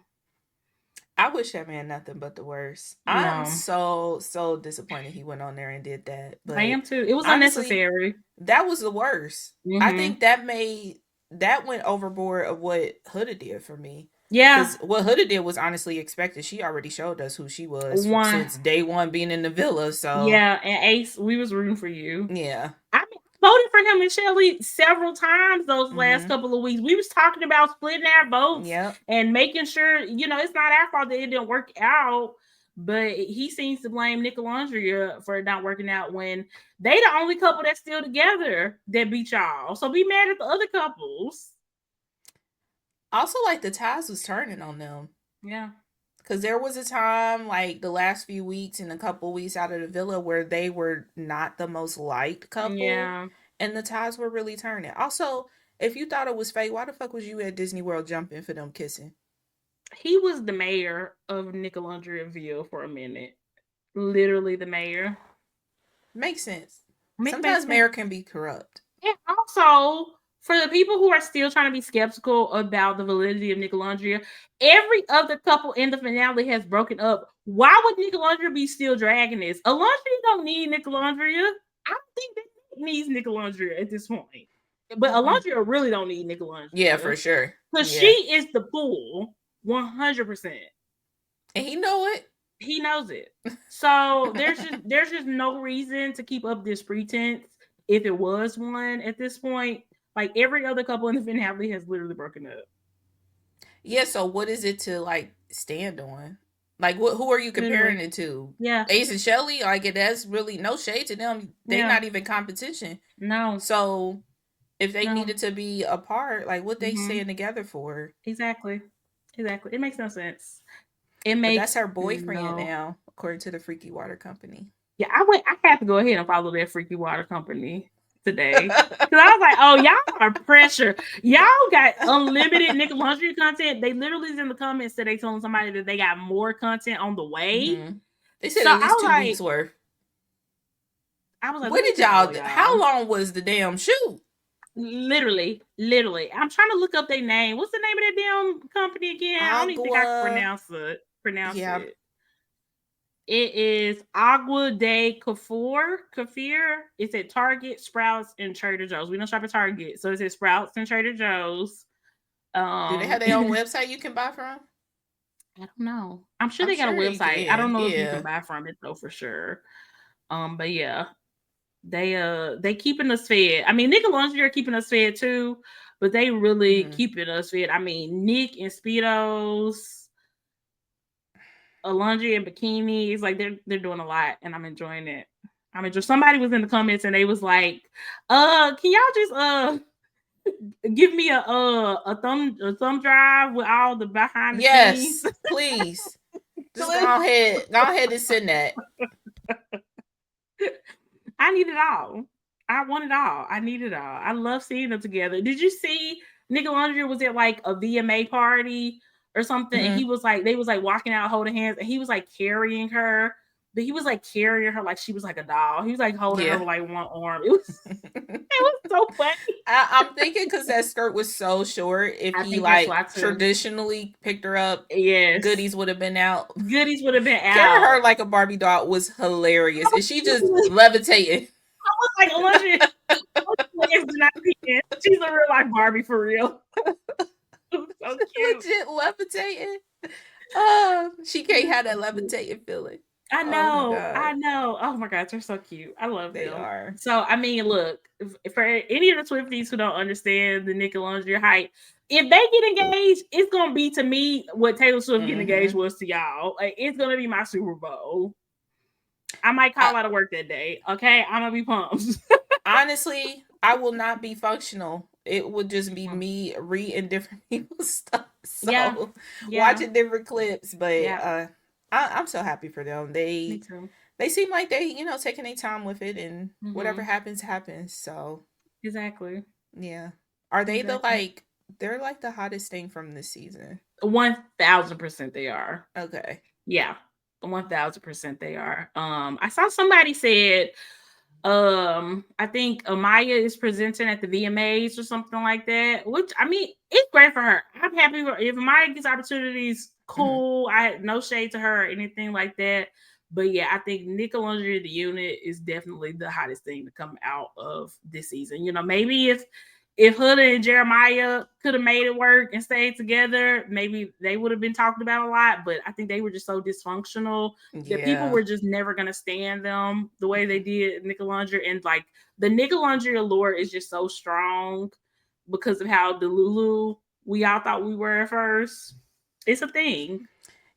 I wish that man nothing but the worst. I'm no. so disappointed he went on there and did that. I But am too. It was honestly, unnecessary. that was the worst. I Mm-hmm. think that went overboard of what Huda did for me. Yeah. Because what Huda did was honestly expected. She already showed us who she was One. since day one being in the villa. So Yeah, and Ace, we was rooting for you. yeah. I mean, I voted for him and Shelly several times those last Mm-hmm. couple of weeks. We was talking about splitting our votes Yep. and making sure, it's not our fault that it didn't work out. But he seems to blame Nicolandria for it not working out when they the only couple that's still together that beat y'all. So be mad at the other couples. Also, like the tides was turning on them. Yeah. Because there was a time, like the last few weeks and a couple weeks out of the villa, where they were not the most liked couple, Yeah. and the tides were really turning. Also, if you thought it was fake, why the fuck was you at Disney World jumping for them kissing? He was the mayor of Nicolandriaville for a minute. Literally the mayor. Makes sense. Makes Sometimes sense. mayor can be corrupt. And also, for the people who are still trying to be skeptical about the validity of Nicolandria, every other couple in the finale has broken up. Why would Nicolandria be still dragging this? Alondria don't need Nicolandria. I don't think that needs Nicolandria at this point. But Mm-mm. Alondria really don't need Yeah, Nicolandria. for sure. Because she Yeah, is the pool 100%. and he know it. He knows it. So there's just no reason to keep up this pretense if it was one at this point. Like every other couple in the finale has literally broken up. Yeah. So what is it to like stand on? Like, what? Who are you Literally. comparing it to? Yeah. Ace and Shelly? Like, that's really no shade to them. They Yeah. not even competition. No. So if they No. needed to be apart, like what they Mm-hmm. staying together for? Exactly. Exactly. It makes no sense. It But that's makes her boyfriend no. now, according to the Freaky Water Company. Yeah, I had to go ahead and follow that freaky water company today. Cause I was like, oh, y'all are pressure. Y'all got unlimited Nick Laundry content. They literally is in the comments that they telling somebody that they got more content on the way. Mm-hmm. They said So at least 2 weeks worth. I was like, What let me did just follow y'all? How y'all. long was the damn shoot? Literally. I'm trying to look up their name. What's the name of that damn company again? I don't even think I can Agua. pronounce Yeah. it. It is Agua de Kafir. It's at Target, Sprouts, and Trader Joe's. We don't shop at Target, so it's at Sprouts and Trader Joe's. Do they have I their own website you can buy from? don't know. I'm sure I'm they got a sure you website. I don't can. know if you can Yeah. buy from it though for sure. But yeah, they keeping us fed. I mean, Nick and Lingerie are keeping us fed too, but they really Mm-hmm. keeping us fed. I mean, Nick and Speedos, a laundry and bikinis, like they're doing a lot, and I'm enjoying it. I'm enjoying. Somebody was in the comments and they was like, can y'all just give me a thumb drive with all the behind the scenes?" Yes, please. Just go ahead. Go ahead and send that. I need it all. I want it all. I need it all. I love seeing them together. Did you see Nickelandria was at like a VMA party or something? And Mm-hmm. he was like, they was like walking out holding hands, and he was like carrying her but he was like carrying her like she was like a doll. He was like holding her Yeah. with like one arm. It was so funny. I'm thinking because that skirt was so short, if I he think that's like why too. traditionally picked her up, Yes, goodies would have been out. goodies would have been Carrying her out. like a Barbie doll was hilarious. And she just I levitating. was like, Alondra, legs do not fit. She's a real life Barbie for real. It was so cute. Legit levitating. Oh, she can't They're have so that cute. levitating feeling. I Oh my know, god. I know. Oh my god, they're so cute. I love They them. are. So I mean, look, for any of the Swifties who don't understand the Nickelodeon hype, if they get engaged, it's gonna be to me what Taylor Swift getting engaged Mm-hmm. was to y'all. Like it's gonna be my Super Bowl. I might I, call out of work that day. Okay, I'm gonna be pumped. honestly, I will not be functional. It would just be me reading different people's stuff. Yeah, So yeah, watching different clips. But yeah. I'm so happy for them. Me too. They seem like they, taking their time with it, and whatever Mm-hmm. happens, happens. So Exactly. yeah. Are they the Exactly. like they're like the hottest thing from this season? 1000% they are. Okay. Yeah, 1000% they are. I saw somebody said, I think Amaya is presenting at the VMAs or something like that. Which I mean, it's great for her. I'm happy if Amaya gets opportunities. Mm-hmm. Cool. I had no shade to her or anything like that. But yeah, I think Nickelodeon the unit is definitely the hottest thing to come out of this season. Maybe if Huda and Jeremiah could have made it work and stayed together, maybe they would have been talked about a lot. But I think they were just so dysfunctional that people Yeah. were just never gonna stand them the way they did Nickelodeon. And like the Nickelodeon allure is just so strong because of how Delulu we all thought we were at first. It's a thing.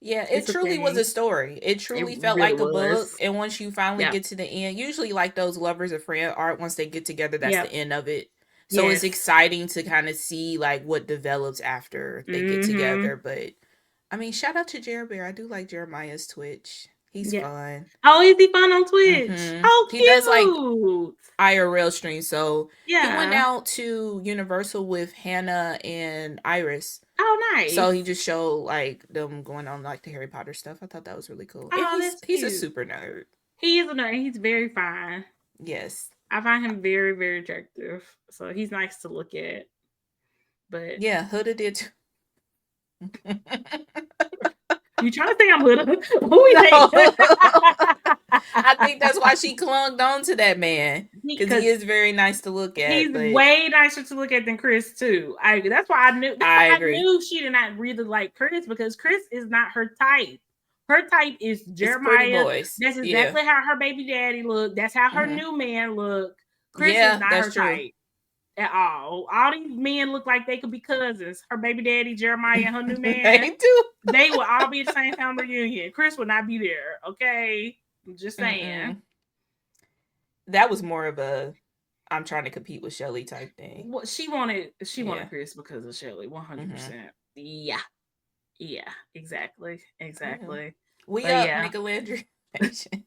Yeah, it It's a truly was thing. a story. It It truly felt really like a book. was. And once you finally Yeah. get to the end, usually like those lovers or friend art, once they get together, that's Yeah. the end of it. So it's Yes. exciting to kind of see like what develops after they get Mm-hmm. together. But I mean, shout out to Jerry Bear. I do like Jeremiah's Twitch. He's Yeah. fun. Oh, is he fun on Twitch? Mm-hmm. Oh, He does like cute. IRL streams. So he went Yeah. out to Universal with Hannah and Iris. Oh, So nice. he just showed like them going on like the Harry Potter stuff. I thought that was really cool. And Oh, he's that's he's a cute. super nerd. He is a nerd. He's very fine. Yes. I find him very, very attractive. So he's nice to look at. But Yeah, Huda did. you trying to think I'm little? Who we think? No. I think that's why she clung on to that man. Because he Because is very nice to look he's at, but way nicer to look at than Chris too. That's why I knew. That's I why I agree. knew she did not really like Chris because Chris is not her type. Her type is It's pretty Jeremiah. boys. That's Yeah. exactly how her baby daddy looked. That's how her Hmm. new man looked. Chris is Yeah, not that's her true. type at all. All these men look like they could be cousins. Her baby daddy, Jeremiah, and her new man, They do. they would all be at the same family reunion. Chris would not be there. Okay, I'm just saying. Mm-mm. That was more of a I'm trying to compete with Shelly type thing. What she wanted Yeah. Chris because of Shelly, Hmm. 100%. Yeah, yeah, exactly, Yeah. exactly. We But up, yeah, Nickel Landry Nation.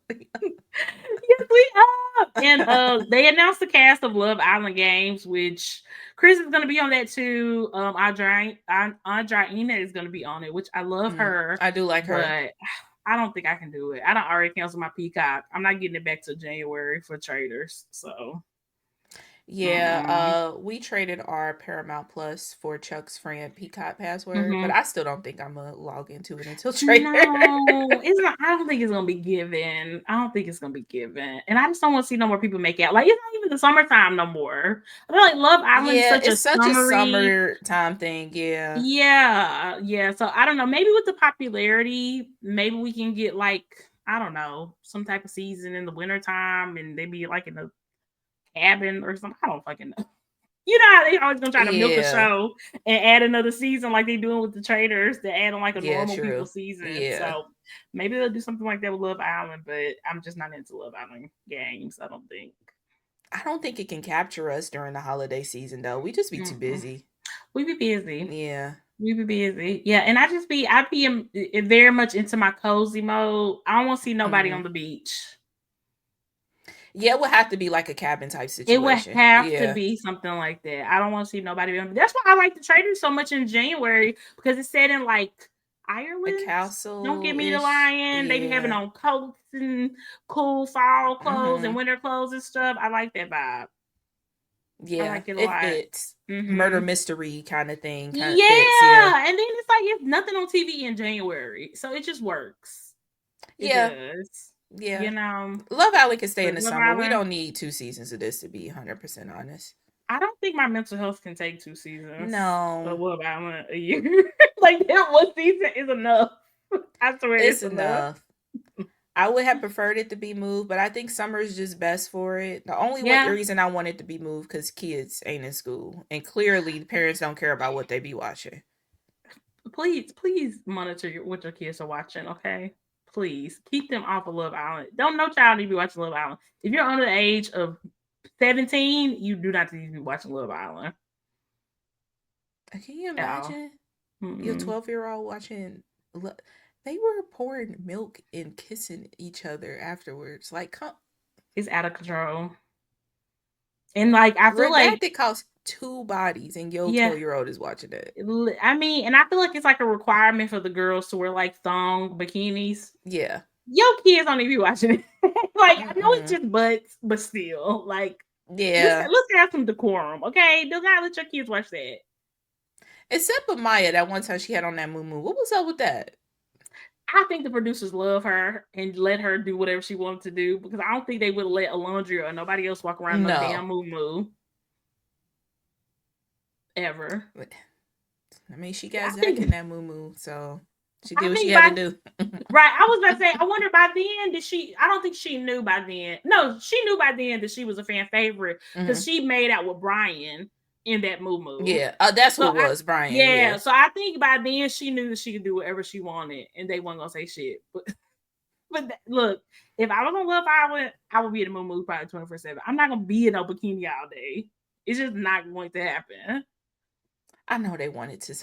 yes, we up. And they announced the cast of Love Island Games, which Chris is gonna be on that too. Andreina is gonna be on it, which I love her, I do like her. but I don't think I can do it. I don't already cancel my Peacock. I'm not getting it back till January for traders. So Yeah, mm-mm. we traded our Paramount Plus for Chuck's friend Peacock password, but Mm-hmm. I still don't think I'm gonna log into it until trader. No, it's not. I don't think it's gonna be given. I don't think it's gonna be given, and I just don't want to see no more people make out. Like it's not even the summertime no more. I feel like Love Island is Yeah, such a it's such a summery. summertime thing. Yeah. Yeah, yeah. So I don't know. Maybe with the popularity, maybe we can get like I don't know some type of season in the wintertime, and they be like in a cabin or something. I don't fucking know. You know how they always gonna try to milk a Yeah. show and add another season like they doing with the traders to add on like a Yeah, normal people true. season. Yeah. So maybe they'll do something like that with Love Island, but I'm just not into Love Island games. I don't think. I don't think it can capture us during the holiday season though. We just be too Mm-mm. busy. We be busy. Yeah. We be busy. Yeah, and I be very much into my cozy mode. I don't want to see nobody Hmm. on the beach. Yeah, it would have to be like a cabin type It would situation. have to Yeah. be something like that. I don't want to see nobody. That's why I like the traders so much in January because it's set in like A Ireland. Don't Get Me the castle-ish. Lion. They be having Yeah. on coats and cool fall clothes and Mhm. winter clothes and stuff. I like that vibe. I Yeah, like it a it lot. fits. Murder Mhm. mystery kind of thing. Kind of fits. Yeah. Yeah, and then it's like it's nothing on TV in January, so it just works. It Yeah. does. Yeah. You know, Love Island can stay in but the Love summer. We Island. don't need 2 seasons of this to be 100% honest. I don't think my mental health can take 2 seasons of No, Love Island a year. Like that one season is enough. I swear it's it's enough. enough. I would have preferred it to be moved, but I think summer is just best for it. The only one Yeah, reason I want it to be moved because kids ain't in school, and clearly the parents don't care about what they be watching. please monitor what your kids are watching. Okay, please keep them off of Love Island. Don't no child need to be watching Love Island. If you're under the age of 17, you do not need to be watching Love Island Can you at all. imagine your Mm-mm. 12-year-old watching? They were pouring milk and kissing each other afterwards. Like, come. It's out of control. And like I feel like Redacted costs two bodies, and your yeah, 12-year-old is watching it. I mean, and I feel like it's like a requirement for the girls to wear like thong bikinis. Yeah. Your kids don't even be watching it. Like I know it's Mm-mm. just butts, but still, like Yeah. let's have some decorum, okay? Do not let your kids watch that. Except for Maya, that one time she had on that moo. What was up with that? I think the producers love her and let her do whatever she wanted to do because I don't think they would let Alondra or nobody else walk around no No. damn moo ever. I mean, she I got Zach think in that moo, so she I did what she think had to by do. right. I was about to say, I wonder by then did she? I don't think she knew by then. No, she knew by then that she was a fan favorite because Hmm. she made out with Brian in that moo. Yeah, that's So who it was, Brian. yeah, Yeah, so I think by then she knew that she could do whatever she wanted, and they weren't gonna say shit. Look, if I was on Love Island, I would be in the moo probably 24/7. I'm not gonna be in a bikini all day. It's just not going to happen. I know they wanted to.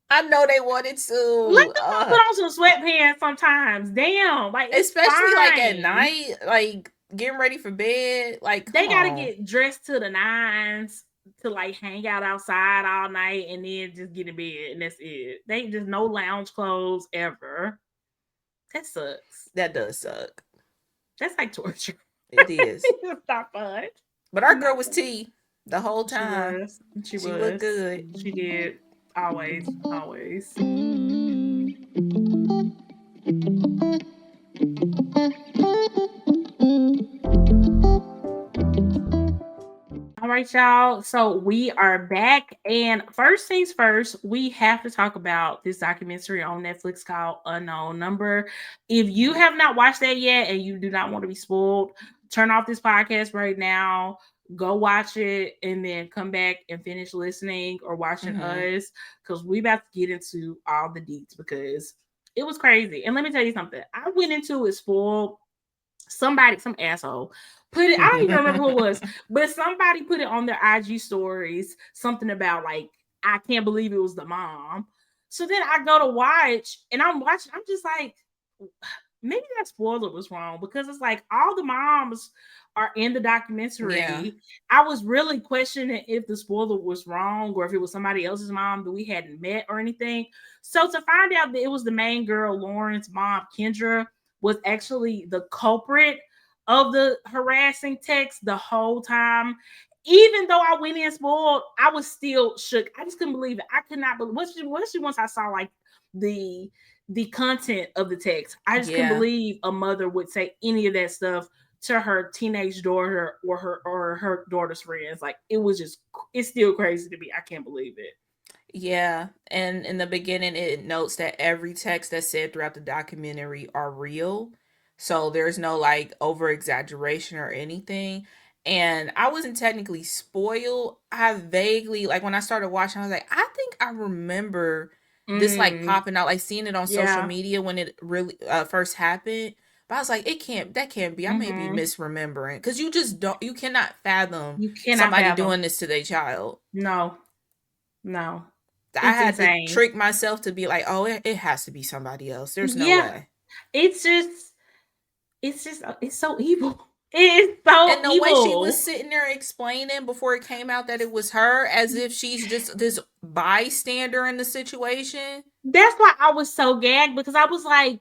I know they wanted Let to. them go put on some sweatpants sometimes. Damn, like it's Especially like at fine. night, like getting ready for bed. Like, come They gotta on. get dressed to the nines to like hang out outside all night and then just get in bed and that's it. They just no lounge clothes ever. That sucks. That does suck. That's like torture. It is. It's not fun. But our girl Not was fun. T the whole She time. was. She She looked was. good. She did. Always. Always. All right, y'all. So we are back. And first things first, we have to talk about this documentary on Netflix called Unknown Number. If you have not watched that yet and you do not want to be spoiled, turn off this podcast right now. Go watch it and then come back and finish listening or watching Mm-hmm. us because we about to get into all the deets because it was crazy. And let me tell you something. I went into it spoiled. Somebody, some asshole, put it. I don't even remember who it was, but somebody put it on their IG stories, something about like, I can't believe it was the mom. So then I go to watch and I'm watching, I'm just like, maybe that spoiler was wrong because it's like all the moms are in the Yeah. documentary. I was really questioning if the spoiler was wrong or if it was somebody else's mom that we hadn't met or anything. So to find out that it was the main girl, Lauren's mom, Kendra, was actually the culprit of the harassing text the whole time. Even though I went in spoiled, I was still shook. I just couldn't believe it. I could not believe once I saw like the the content of the text. I just couldn't Yeah. believe a mother would say any of that stuff to her teenage daughter or her daughter's friends. Like it was just it's still crazy to me. I can't believe it. Yeah. And in the beginning, it notes that every text that's said throughout the documentary are real. So there's no like over exaggeration or anything. And I wasn't technically spoiled. I vaguely, like when I started watching, I was like, I think I remember this like Mm, popping out, like seeing it on social yeah. media when it really first happened. But I was like, that can't be. I may be Mm-hmm. misremembering because you just don't, you cannot fathom You cannot somebody fathom. doing this to their child. No, no. I It's had to insane. trick myself to be like, oh, it has to be somebody else. There's no Yeah. way. It's just it's so evil. It is so And the way she was evil. sitting there explaining before it came out that it was her, as if she's just this bystander in the situation. That's why I was so gagged, because I was like,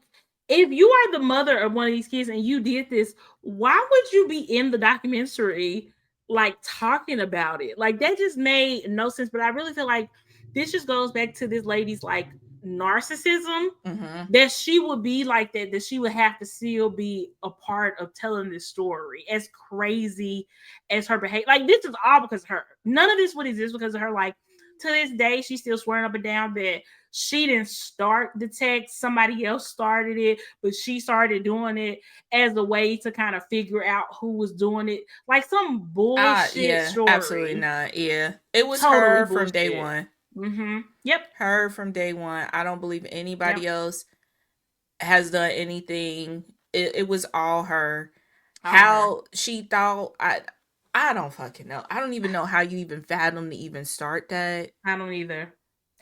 if you are the mother of one of these kids and you did this, why would you be in the documentary like talking about it? Like that just made no sense. But I really feel like this just goes back to this lady's like narcissism, Mm-hmm. that she would be like that, that she would have to still be a part of telling this story, as crazy as her behavior. Like this is all because of her. None of this would exist because of her. Like to this day, she's still swearing up and down that she didn't start the text, somebody else started it, but she started doing it as a way to kind of figure out who was doing it. Like some bullshit Yeah, absolutely story. not. Yeah. It was Totally her from day bullshit. one. Mm-hmm. Yep. Her from day one. I don't believe Yep. anybody else has done anything. It was all her. All her. How she thought, I don't fucking know. I don't even know how you even fathom to even start that. I don't either.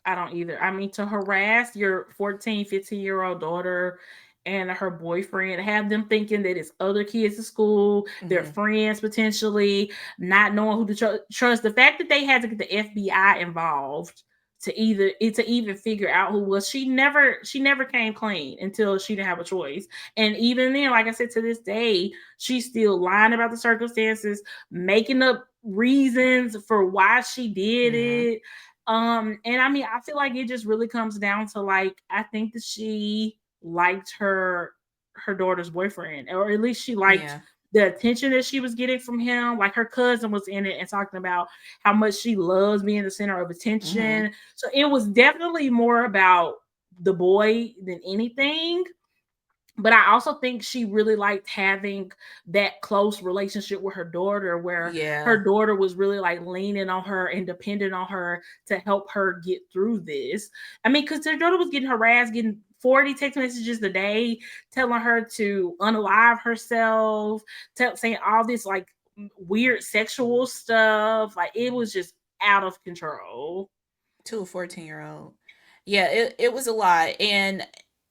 I don't either. I mean, to harass your 14, 15-year-old daughter and her boyfriend, have them thinking that it's other kids at school, their Mm-hmm. friends potentially, not knowing who to trust. The fact that they had to get the FBI involved to even figure out who was, she never came clean until she didn't have a choice. And even then, like I said, to this day, she's still lying about the circumstances, making up reasons for why she did Mm-hmm. it. And I mean, I feel like it just really comes down to like, I think that she liked her daughter's boyfriend, or at least she liked Yeah. the attention that she was getting from him. Like her cousin was in it and talking about how much she loves being the center of Mm-hmm. attention. So it was definitely more about the boy than anything. But I also think she really liked having that close relationship with her daughter, where her Yeah. daughter was really like leaning on her and depending on her to help her get through this. I mean, because her daughter was getting harassed, getting 40 text messages a day telling her to unalive herself, saying all this like weird sexual stuff. Like it was just out of control. To a 14-year-old. Yeah, it was a lot. And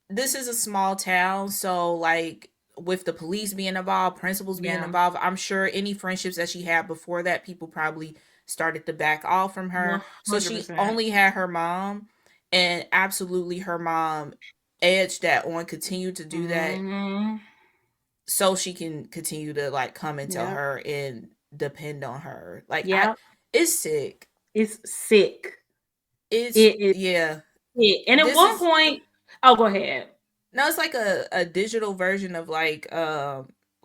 this is a small town, so like with the police being involved, principals being Yeah, involved, I'm sure any friendships that she had before that, people probably started to back off from her. So she 100%. only had her mom, and absolutely her mom edged that on, continued to do that Mm-hmm. so she can continue to like come and tell Yep. her and depend on her. Like I Yep. it's sick. It's sick. It's It is yeah. sick. And at This one is point, oh, go ahead. No, it's like a digital version of like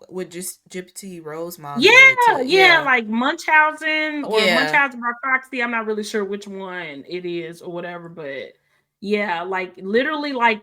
what just Gypsy Rose mom Yeah, did to yeah, yeah. like Munchausen or Yeah. Munchausen by proxy. I'm not really sure which one it is or whatever, but yeah, like literally like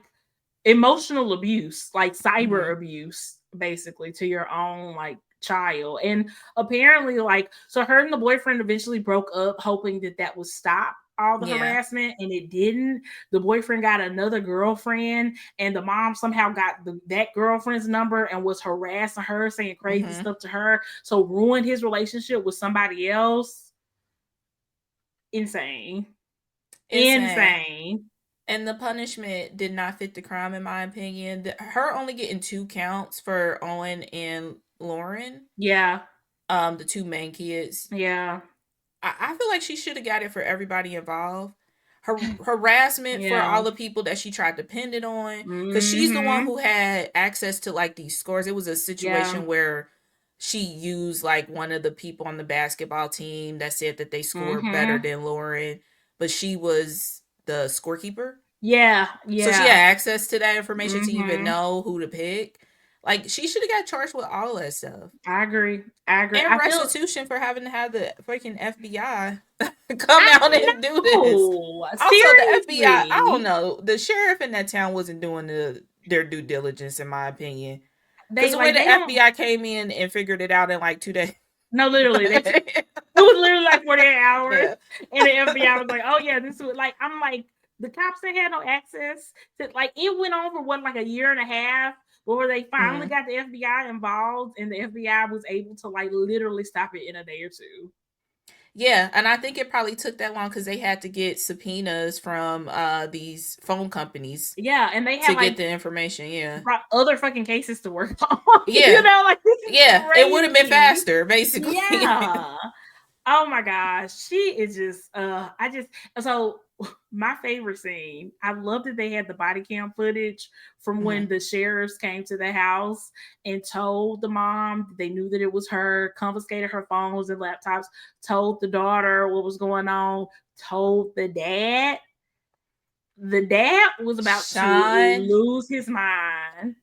emotional abuse, like cyber Mhm. abuse, basically to your own like child. And apparently, like, so her and the boyfriend eventually broke up, hoping that that would stop all the Yeah. harassment, and it didn't. The boyfriend got another girlfriend, and the mom somehow got that girlfriend's number and was harassing her, saying crazy Mhm. stuff to her, so ruined his relationship with somebody else. Insane. Insane. Insane. And the punishment did not fit the crime in my opinion. Her only getting 2 counts for Owen and Lauren, Yeah. the two main kids. Yeah. I feel like she should have got it for everybody involved. Her harassment for Yeah. all the people that she tried to pin it on, because she's the one Mm-hmm. who had access to like these scores. It was a Yeah. situation where she used like one of the people on the basketball team that said that they scored better Mm-hmm. than Lauren, but she was the scorekeeper. Yeah. So she Yeah. had access to that information to even Mm-hmm. know who to pick. Like she should have got charged with all that stuff. I agree. I agree. And I feel restitution for having to have the freaking FBI come I out and do this. know. Also, the FBI, I don't Seriously. know, the sheriff in that town wasn't doing their due diligence, in my opinion. Because They the way like the they don't FBI came in and figured it out in like 2 days. no literally they took it was literally like 48 hours, Yeah. and the FBI was like, oh yeah, this was like, I'm like, the cops that had no access to, like, it went on for what, like a year and a half before they finally Mm. got the FBI involved, and the FBI was able to like literally stop it in a day or two. Yeah, and I think it probably took that long because they had to get subpoenas from these phone companies Yeah, and they to have get like the information. Yeah, other fucking cases to work on. yeah, Like this is yeah. It would have been crazy. faster, basically. Yeah. Oh my gosh, she is just I just so my favorite scene. I love that they had the body cam footage from when Hmm. the sheriffs came to the house and told the mom they knew that it was her, confiscated her phones and laptops, told the daughter what was going on, told the dad. The dad was about to Sean, lose his mind.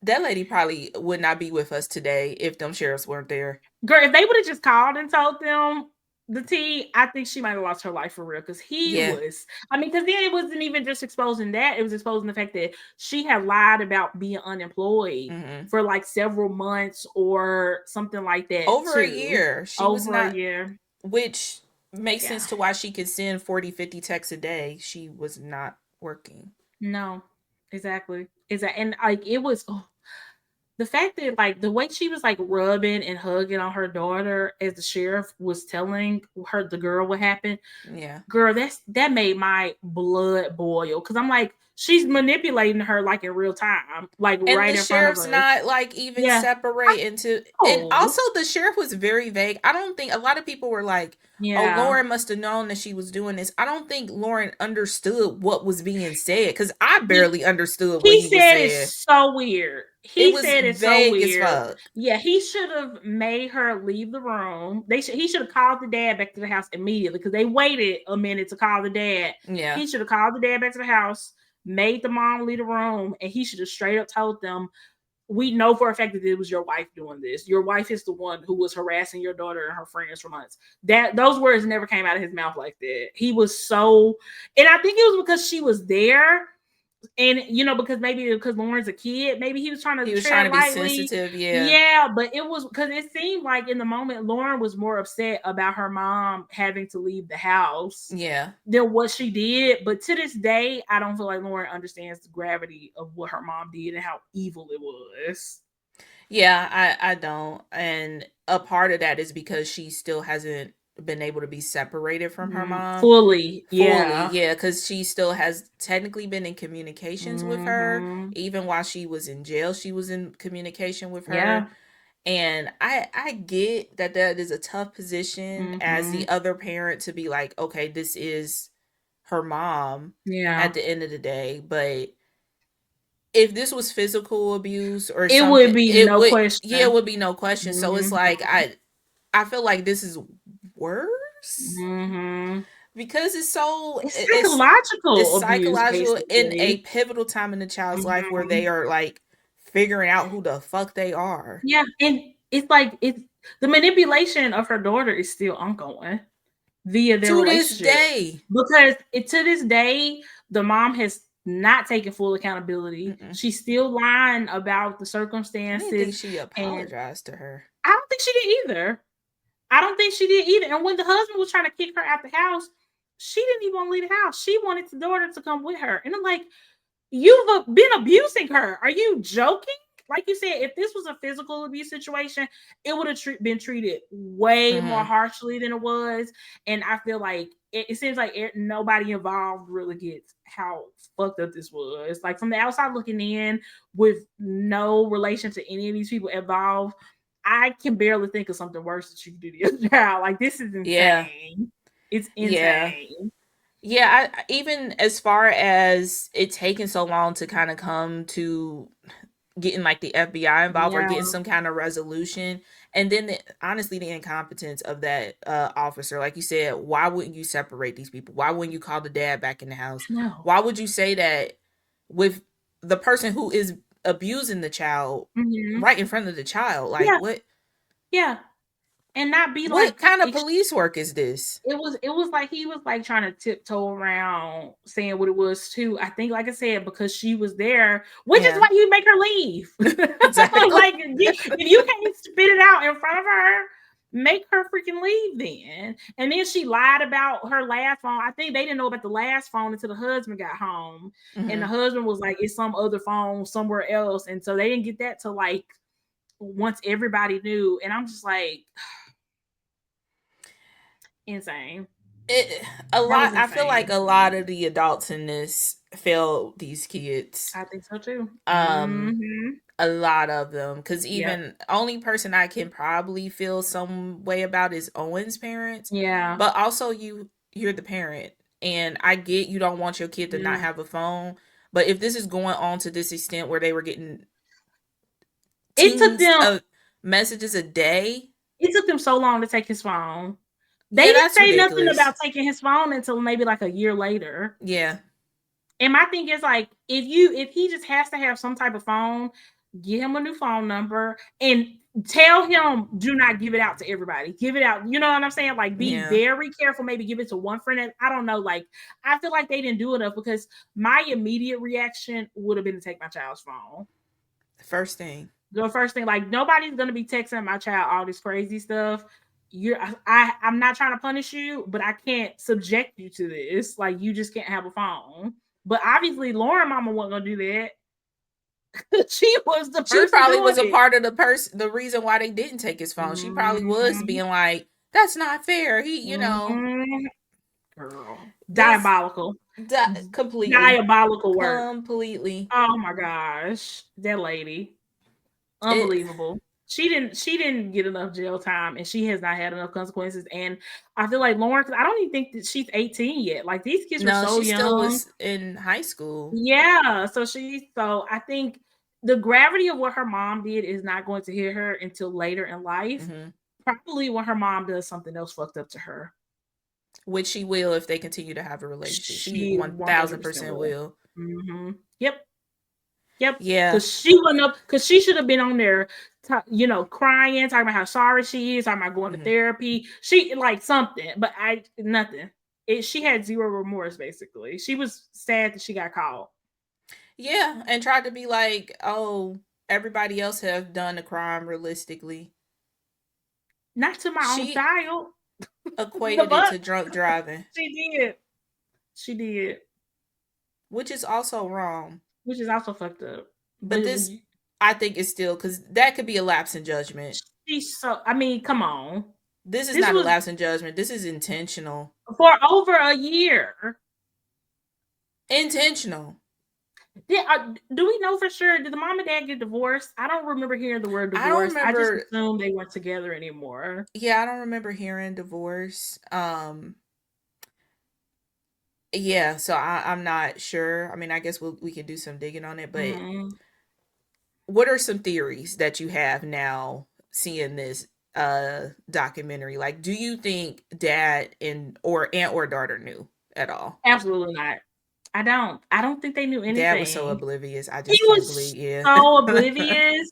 that lady probably would not be with us today if them sheriffs weren't there. Girl, if they would have just called and told them the tea, I think she might have lost her life for real. Because he Yeah. was, I mean, because then it wasn't even just exposing that; it was exposing the fact that she had lied about being unemployed Hmm. for like several months or something like that Over a too, year, she was over a not, year. which makes Yeah, sense to why she could send 40, 50 texts a day. She was not working. no, exactly, exactly, and like it was. Oh, the fact that like the way she was like rubbing and hugging on her daughter as the sheriff was telling her the girl what happened, Yeah. girl, that made my blood boil because I'm like, she's manipulating her like in real time, like And right the in front of sheriff's us. not like even Yeah. separate into, and Oh. also the sheriff was very vague. I don't think a lot of people were like, "Oh, Yeah. Lauren must have known that she was doing this." I don't think Lauren understood what was being said cuz I He barely understood what he he was said saying. it's so weird. It He was said it's so vague as weird. fuck. Yeah, he should have made her leave the room. He should have called the dad back to the house immediately because they waited a minute to call the dad. Yeah. He should have called the dad back to the house, made the mom leave the room, and he should have straight up told them, we know for a fact that it was your wife doing this. Your wife is the one who was harassing your daughter and her friends for months. That those words never came out of his mouth like that. He was so, and I think it was because she was there, and because maybe because Lauren's a kid, maybe he was trying to He was trying tread to be lightly. sensitive, yeah. Yeah, but it was because it seemed like in the moment Lauren was more upset about her mom having to leave the house Yeah. than what she did. But to this day, I don't feel like Lauren understands the gravity of what her mom did and how evil it was. Yeah, I don't. And a part of that is because she still hasn't been able to be separated from her mom Fully, fully. yeah. Yeah, cuz she still has technically been in communications with her. Mm-hmm. Even while she was in jail, she was in communication with her. Yeah. And I get that that is a tough position as Mm-hmm. the other parent to be like, okay, this is her mom Yeah. at the end of the day, but if this was physical abuse or It would something, be it no would, yeah, it question. would be no question. So it's Mm-hmm. like I feel like this is worse Mm-hmm. because it's so It's it's psychological abuse, psychological in a basically. pivotal time in the child's life where Mm-hmm. they are like figuring out who the fuck they are. Yeah, and it's like it's the manipulation of her daughter is still ongoing via their To this relationship day. because to this day the mom has not taken full accountability. Mm-mm. She's still lying about the I didn't think circumstances, she and apologized to her. I don't think she did either. I don't think she did either. And when the husband was trying to kick her out the house, she didn't even want to leave the house. She wanted the daughter to come with her. And I'm like, you've been abusing her. Are you joking? Like you said, if this was a physical abuse situation, it would have been treated way more Mm-hmm. harshly than it was. And I feel like it seems like nobody involved really gets how fucked up this was. Like from the outside looking in, with no relation to any of these people involved, I can barely think of something worse that you can do to your child. Like this is Yeah. insane. It's Yeah. insane. Yeah, even as far as it taking so long to kind of come to getting like the FBI involved or Yeah. getting some kind of resolution, and then honestly the incompetence of that officer, like you said, why wouldn't you separate these people? Why wouldn't you call the dad back in the house? No. Why would you say that with the person who is abusing the child Mm-hmm. right in front of the child? Like Yeah. Yeah. And not be what like kind of police work is this? it was like he was like trying to tiptoe around saying what it was too. I think, like I said, because she was there, which is Yeah. why you make her leave. Exactly. Like if you can't spit it out in front of her, make her freaking leave then. And then she lied about her last phone. I think they didn't know about the last phone until the husband got home. And the Hmm. husband was like, it's some other phone somewhere else. And so they didn't get that till like once everybody knew. And I'm just like, Insane. It a That was lot. I feel like insane. a lot of the adults in this failed these kids. I think so too. Um, Mm-hmm. a lot of them, because Yep. even only person I can probably feel some way about is Owen's parents, Yeah. but also you're the parent, and I get you don't want your kid to not Yeah. have a phone, but if this is going on to this extent where they were getting It took teens them of messages a day, it took them so long to take his phone. They yeah, didn't that's say nothing ridiculous. about taking his phone until maybe like a year later. Yeah, And my thing is like if he just has to have some type of phone, get him a new phone number and tell him do not give it out to everybody. Give it out. You know what I'm saying? Like be yeah. very careful. Maybe give it to one friend. I don't know. Like I feel like they didn't do enough because my immediate reaction would have been to take my child's phone. First thing. The first thing, like nobody's gonna be texting my child all this crazy stuff. I'm not trying to punish you, but I can't subject you to this. Like you just can't have a phone. But obviously, Lauren Mama wasn't gonna do that. She was the She person probably doing was a it. part of the reason why they didn't take his phone. She probably was Mm-hmm. being like, "That's not fair." Mm-hmm. Girl, This diabolical, completely, diabolical work. completely. Oh my gosh, that lady. It Unbelievable. She didn't get enough jail time and she has not had enough consequences. And I feel like Lauren, 'cause I don't even think that she's 18 yet. Like these kids were no, so she still young. was in high school. Yeah. So I think the gravity of what her mom did is not going to hit her until later in life. Hmm. Probably when her mom does something else fucked up to her. Which she will if they continue to have a relationship. She She one 100% thousand percent will. will. Yep. Yep. Yeah, Because she went up, because she should have been on there, crying, talking about how sorry she is, talking about going to hmm, therapy. She like something, but nothing. She had zero remorse, basically. She was sad that she got caught. yeah, and tried to be like, oh, everybody else have done a crime realistically. Not to my own She child. The equated it fuck? to drunk driving, She did. She did. which is also wrong. Which is also fucked up. But But this, I think, is still because that could be a lapse in judgment. she's so, I mean, come on. This is This not a was lapse in judgment. This is intentional. for over a year. Intentional. Do we know for sure? Did the mom and dad get divorced? I don't remember hearing the word I don't divorce. I just remember. assumed they weren't together anymore. Yeah, I don't remember hearing divorce. Yeah, so I'm not sure. I mean, I guess we can do some digging on it. But Mm-hmm. what are some theories that you have now seeing this documentary? Like, do you think dad and or aunt or daughter knew at all? Absolutely not. I don't. I don't think they knew Dad was so anything. oblivious. I He just can't was believe. Yeah. so oblivious,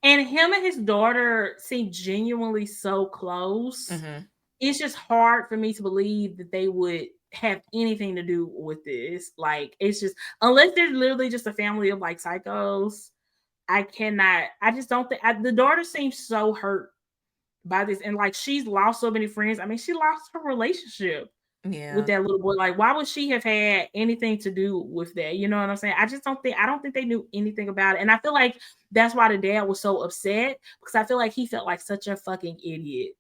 and him and his daughter seem genuinely so close. Hmm. It's just hard for me to believe that they would have anything to do with this. Like, it's just unless they're literally just a family of like psychos. I cannot. I just don't think the daughter seems so hurt by this, and like she's lost so many friends. I mean, she lost her relationship with Yeah. that little boy. Like, why would she have had anything to do with that? You know what I'm saying? I just don't think. I don't think they knew anything about it, and I feel like that's why the dad was so upset because I feel like he felt like such a fucking idiot.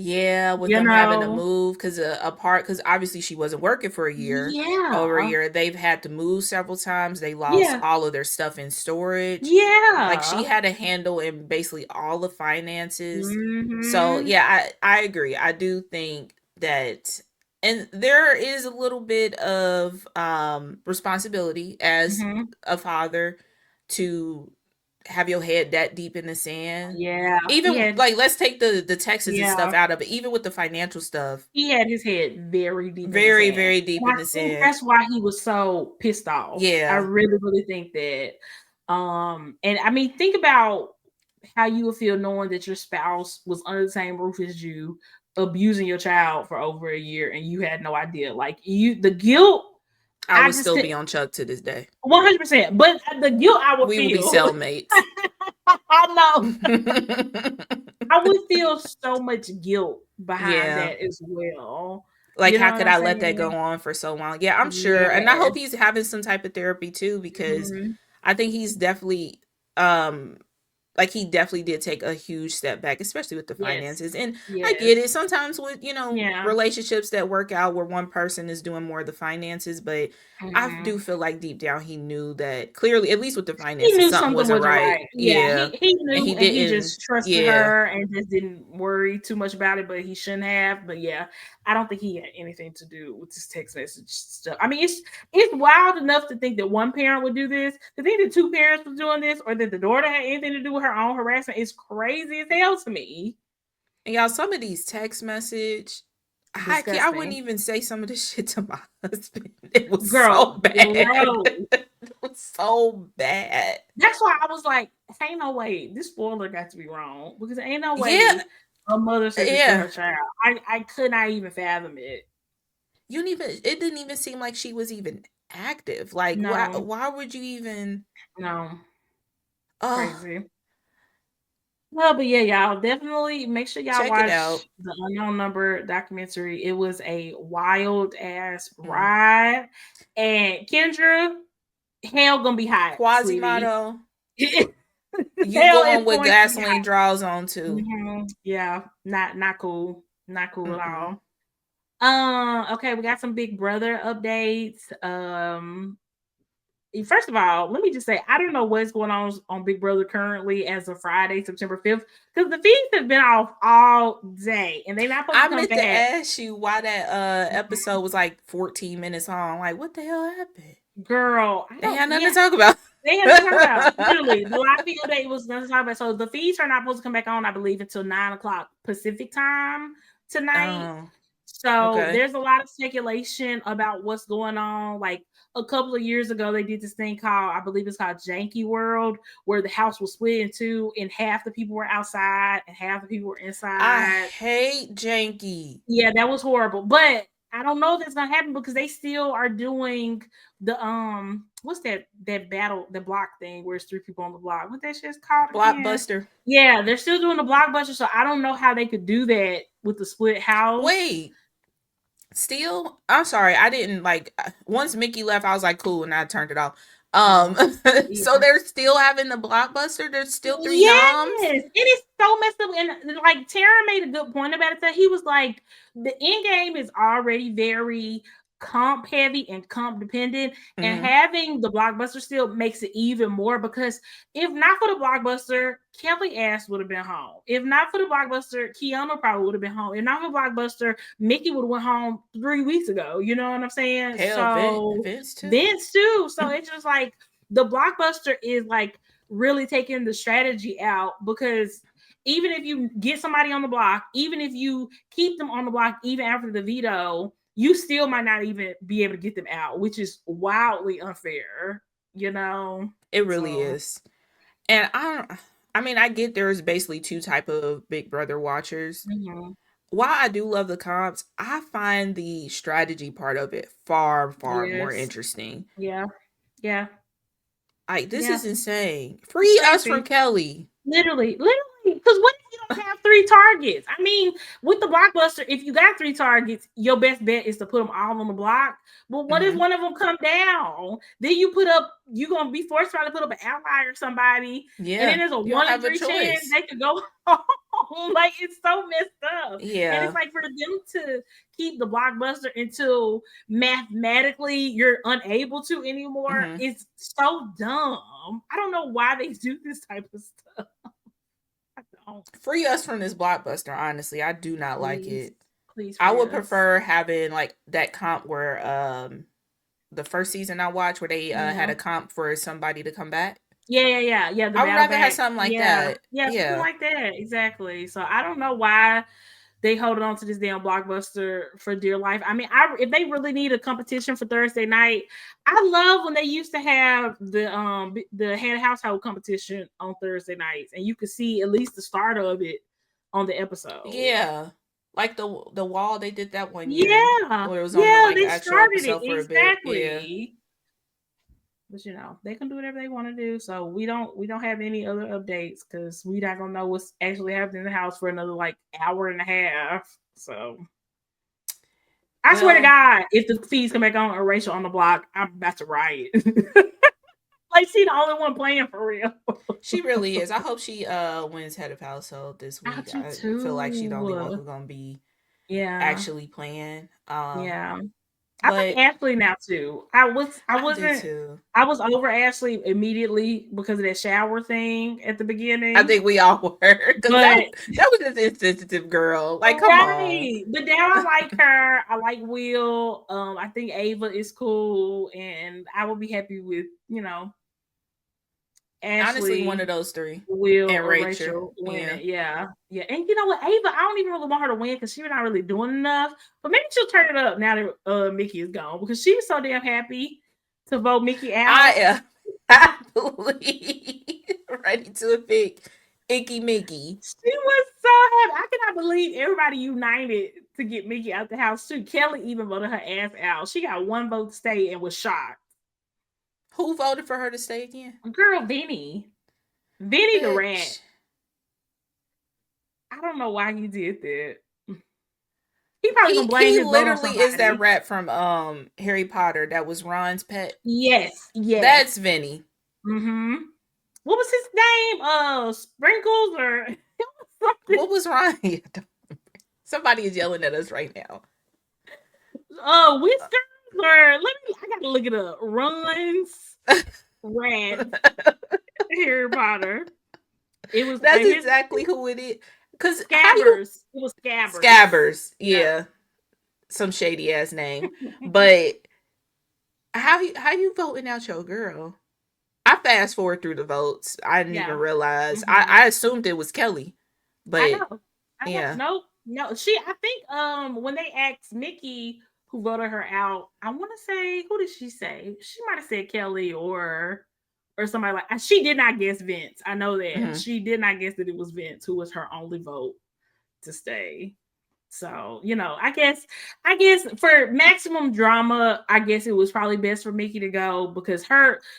Yeah, with You them having to know? move because apart, because obviously she wasn't working for a year, over a Yeah. year. They've had to move several times. They lost Yeah. all of their stuff in storage. Like she Yeah. had a handle in basically all the finances. So Mm-hmm. yeah, I agree. I do think that, and there is a little bit of responsibility as Mm-hmm. a father to have your head that deep in the sand. Yeah. He Even had. like let's take the Texas and stuff Yeah. out of it. Even with the financial stuff, He had his head very deep in the very sand. very deep And in I the think sand. that's why he was so pissed off. I Yeah, really, really think that. And I mean, think about how you would feel knowing that your spouse was under the same roof as you, abusing your child for over a year, and you had no idea. Like the guilt, I I would just still could be on Chuck to this day. 100%. But the guilt I would We will be feel, cellmates. I know I would feel so much guilt behind Yeah. that as well. Like, You know how what could I'm I let that saying? go on for so long? Yeah, I'm sure. And I Yeah. hope he's having some type of therapy too, because Mhm. I think he's definitely um like he definitely did take a huge step back, especially with the Yes. finances. And I Yes. get it. Sometimes with, Yeah. relationships that work out where one person is doing more of the finances, but I do Mhm. feel like deep down he knew that clearly, at least with the He finances, knew something something wasn't wasn't right. right. Yeah, Yeah. he And knew, he and he didn't, just trusted yeah. her and just didn't worry too much about it, but he shouldn't have. But yeah, I don't think he had anything to do with this text message stuff. I mean, it's wild enough to think that one parent would do this. To think that two parents was doing this, or that the daughter had anything to do with her own harassment is crazy as hell to me. And y'all, some of these text message, I wouldn't Disgusting. even say some of this shit to my husband. It was Girl, so bad. gross. It was so bad. That's why I was like, ain't no way. This spoiler got to be wrong because ain't no Yeah, way a mother said this to yeah. her child. I could not even fathom it. You didn't even, it didn't even seem like she was even active. Like, No, why would you even, no, oh, crazy. Well, but yeah, y'all definitely make sure y'all check it watch out. the Unknown Number documentary. It was a wild ass Mm. ride, and Kendra, hell gonna be hot, sweetie. Quasimodo, you Hell is going with going to be gasoline draws on too. hot. Yeah, not cool, not cool at Mm-mm. all. Okay, we got some Big Brother updates. First of all, let me just say I don't know what's going on Big Brother currently as of Friday, September 5th, because the feeds have been off all day and they're not supposed I to come meant to back. ask you why that Mhm. episode was like 14 minutes long. Like, what the hell happened? Girl, I They don't. had nothing Yeah, to talk about. they had to talk about literally the live video day was going to talk about. So the feeds are not supposed to come back on, I believe, until 9 o'clock Pacific time tonight. Oh, So okay. there's a lot of speculation about what's going on. Like a couple of years ago, they did this thing called, I believe it's called Janky World, where the house was split in two, and half the people were outside and half the people were I inside. hate janky. Yeah, that was horrible. But I don't know if that's gonna happen because they still are doing the what's that battle, the block thing where it's three people on the block. What that shit's called again? Blockbuster. Yeah, they're still doing the blockbuster, so I don't know how they could do that with the split house. Wait, still? I'm sorry. I didn't like once Mickey left, I was like, cool, and I turned it off. Um, Oh, so either. they're still having the blockbuster. There's still three Yes, noms. it is so messed up. And like Tara made a good point about it. That he was like, the end game is already very comp heavy and comp dependent, and Mm-hmm. having the blockbuster still makes it even more because if not for the blockbuster, Kelly Ass would have been home. If not for the blockbuster, Kiana probably would have been home. If not for the blockbuster, Mickey would have went home 3 weeks ago. You know what I'm saying? Hell, So Vince too. Vince too. So it's just like the blockbuster is like really taking the strategy out because even if you get somebody on the block, even if you keep them on the block, even after the veto, you still might not even be able to get them out, which is wildly unfair, you know? It really So, is. And I mean, I get there's basically two type of Big Brother watchers. mhm. While I do love the comps, I find the strategy part of it far, far more Yes. interesting. Yeah. Yeah. Like, this Yeah. is insane. It's Free us from crazy. Kelly. Literally. Because what if you don't have three targets? I mean, with the blockbuster, if you got three targets, your best bet is to put them all on the block. But what if Hmm. one of them come down? Then you're gonna be forced to try to put up an ally or somebody, and then Yeah, there's a you don't one in have a three chance choice. they could go home. Like it's so messed up. And it's Yeah. like for them to keep the blockbuster until mathematically you're unable to anymore, Hmm. it's so dumb. I don't know why they do this type of stuff. I don't. Free us from this blockbuster, honestly. I do not like Please, it. please I free would us. prefer having like that comp where the first season I watched where they had Yeah. a comp for somebody to come back. Yeah. The I would battle rather have back. something like Yeah. that. Yeah, something Yeah. like that. Exactly. So I don't know why they hold on to this damn blockbuster for dear life. I mean, if they really need a competition for Thursday night, I love when they used to have the head of household competition on Thursday nights, and you could see at least the start of it on the episode. Yeah. Like the wall, they did that one year Yeah, where it was on the yeah, like they actual started it episode for a bit. Yeah. exactly. But they can do whatever they want to do. So we don't have any other updates because we not gonna know what's actually happening in the house for another like hour and a half. So I swear to Well, God, if the feeds come back on or Rachel on the block, I'm about to riot. Like she the only one playing for real. She really is. I hope she wins head of household this I week. do I feel like she's the only one too. who's gonna be Yeah, actually playing. yeah. I like But Ashley now too. I I did wasn't too. I was over Ashley immediately because of that shower thing at the I beginning. think we all were because But that was just insensitive, girl. Like, come on. right. But now I like her. I like Will. I think Ava is cool and I will be happy with, Honestly, one Ashley, of those three Will, and or Rachel. Rachel Yeah. winning. Yeah. Yeah. And you know what? Ava, I don't even really want her to win because she's not really doing enough. But maybe she'll turn it up now that Mickey is gone because she was so damn happy to vote Mickey I out. am happily ready to pick Icky Mickey. She was so happy. I cannot believe everybody united to get Mickey out the house too. Kelly even voted her ass out. She got one vote to stay and was shocked. Who voted for her to stay again? Girl, Vinny the rat. Bitch. I don't know why he did that. He probably gonna blame He his vote on literally is that somebody. rat from Harry Potter that was Ron's pet. Yes, yes. That's Vinny. Mm-hmm. What was his name? Sprinkles or something? What was Ron? Somebody is yelling at us right now. Whiskers or let me. I gotta look it up. Runs, rat, Harry Potter. It was That's his exactly who it is. Cause how you Scabbers. It was Scabbers. Scabbers? Yeah. Yeah, some shady ass name. But how you voting out your girl? I fast forward through the votes. I didn't even Yeah. realize. Mm-hmm. I assumed it was Kelly, I but know. I know. yeah, No, no. I think when they asked Mickey who voted her out, I want to say who did she say? She might have said Kelly or somebody like she did not guess Vince. I know that. mm-hmm. She did not guess that it was Vince who was her only vote to stay. So, I guess for maximum drama, I guess it was probably best for Mickey to go because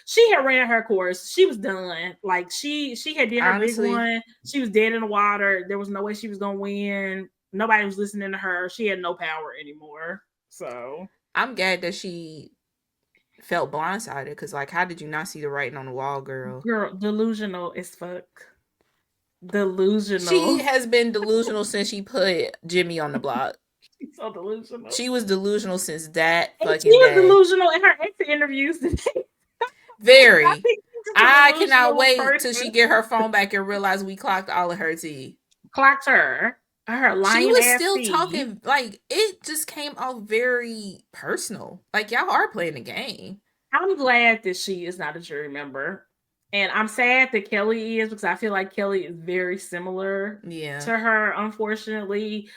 she had ran her course. She was done. Like she had did her big Honestly, one. She was dead in the water. There was no way she was gonna win. Nobody was listening to her. She had no power anymore. So I'm glad that she felt blindsided because, like, how did you not see the writing on the wall, girl? girl, delusional as fuck. She Delusional. has been delusional since she put Jimmy on the block. She's so delusional. She was delusional since that And she fucking was day. delusional in her exit interviews today. I Very. think she's just a I cannot delusional wait till she person. get her phone back and realize we clocked all of her tea. Clocked her She lying was ass still teeth. talking like it just came off very personal. Like y'all are playing the game. I'm glad that she is not a jury member. And I'm sad that Kelly is because I feel like Kelly is very similar Yeah. to her, unfortunately.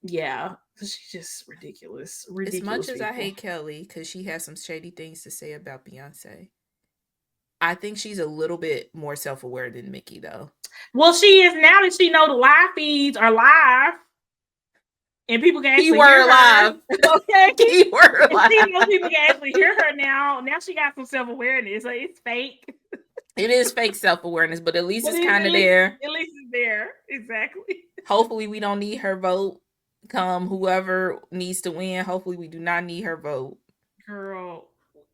Yeah, she's just ridiculous. As much Ridiculous as I people. hate Kelly because she has some shady things to say about Beyonce, I think she's a little bit more self aware than Mickey though. Well, she is now that she know the live feeds are live and people can actually hear Keyword her. live. Okay. Keyword And she knows live. people can actually hear her now. Now she got some self awareness. So it's fake. It is fake self awareness, but at least But it's it's, kind of there. at least it's there. Exactly. Hopefully, we don't need her vote. Come whoever needs to win. Hopefully, we do not need her vote. Girl.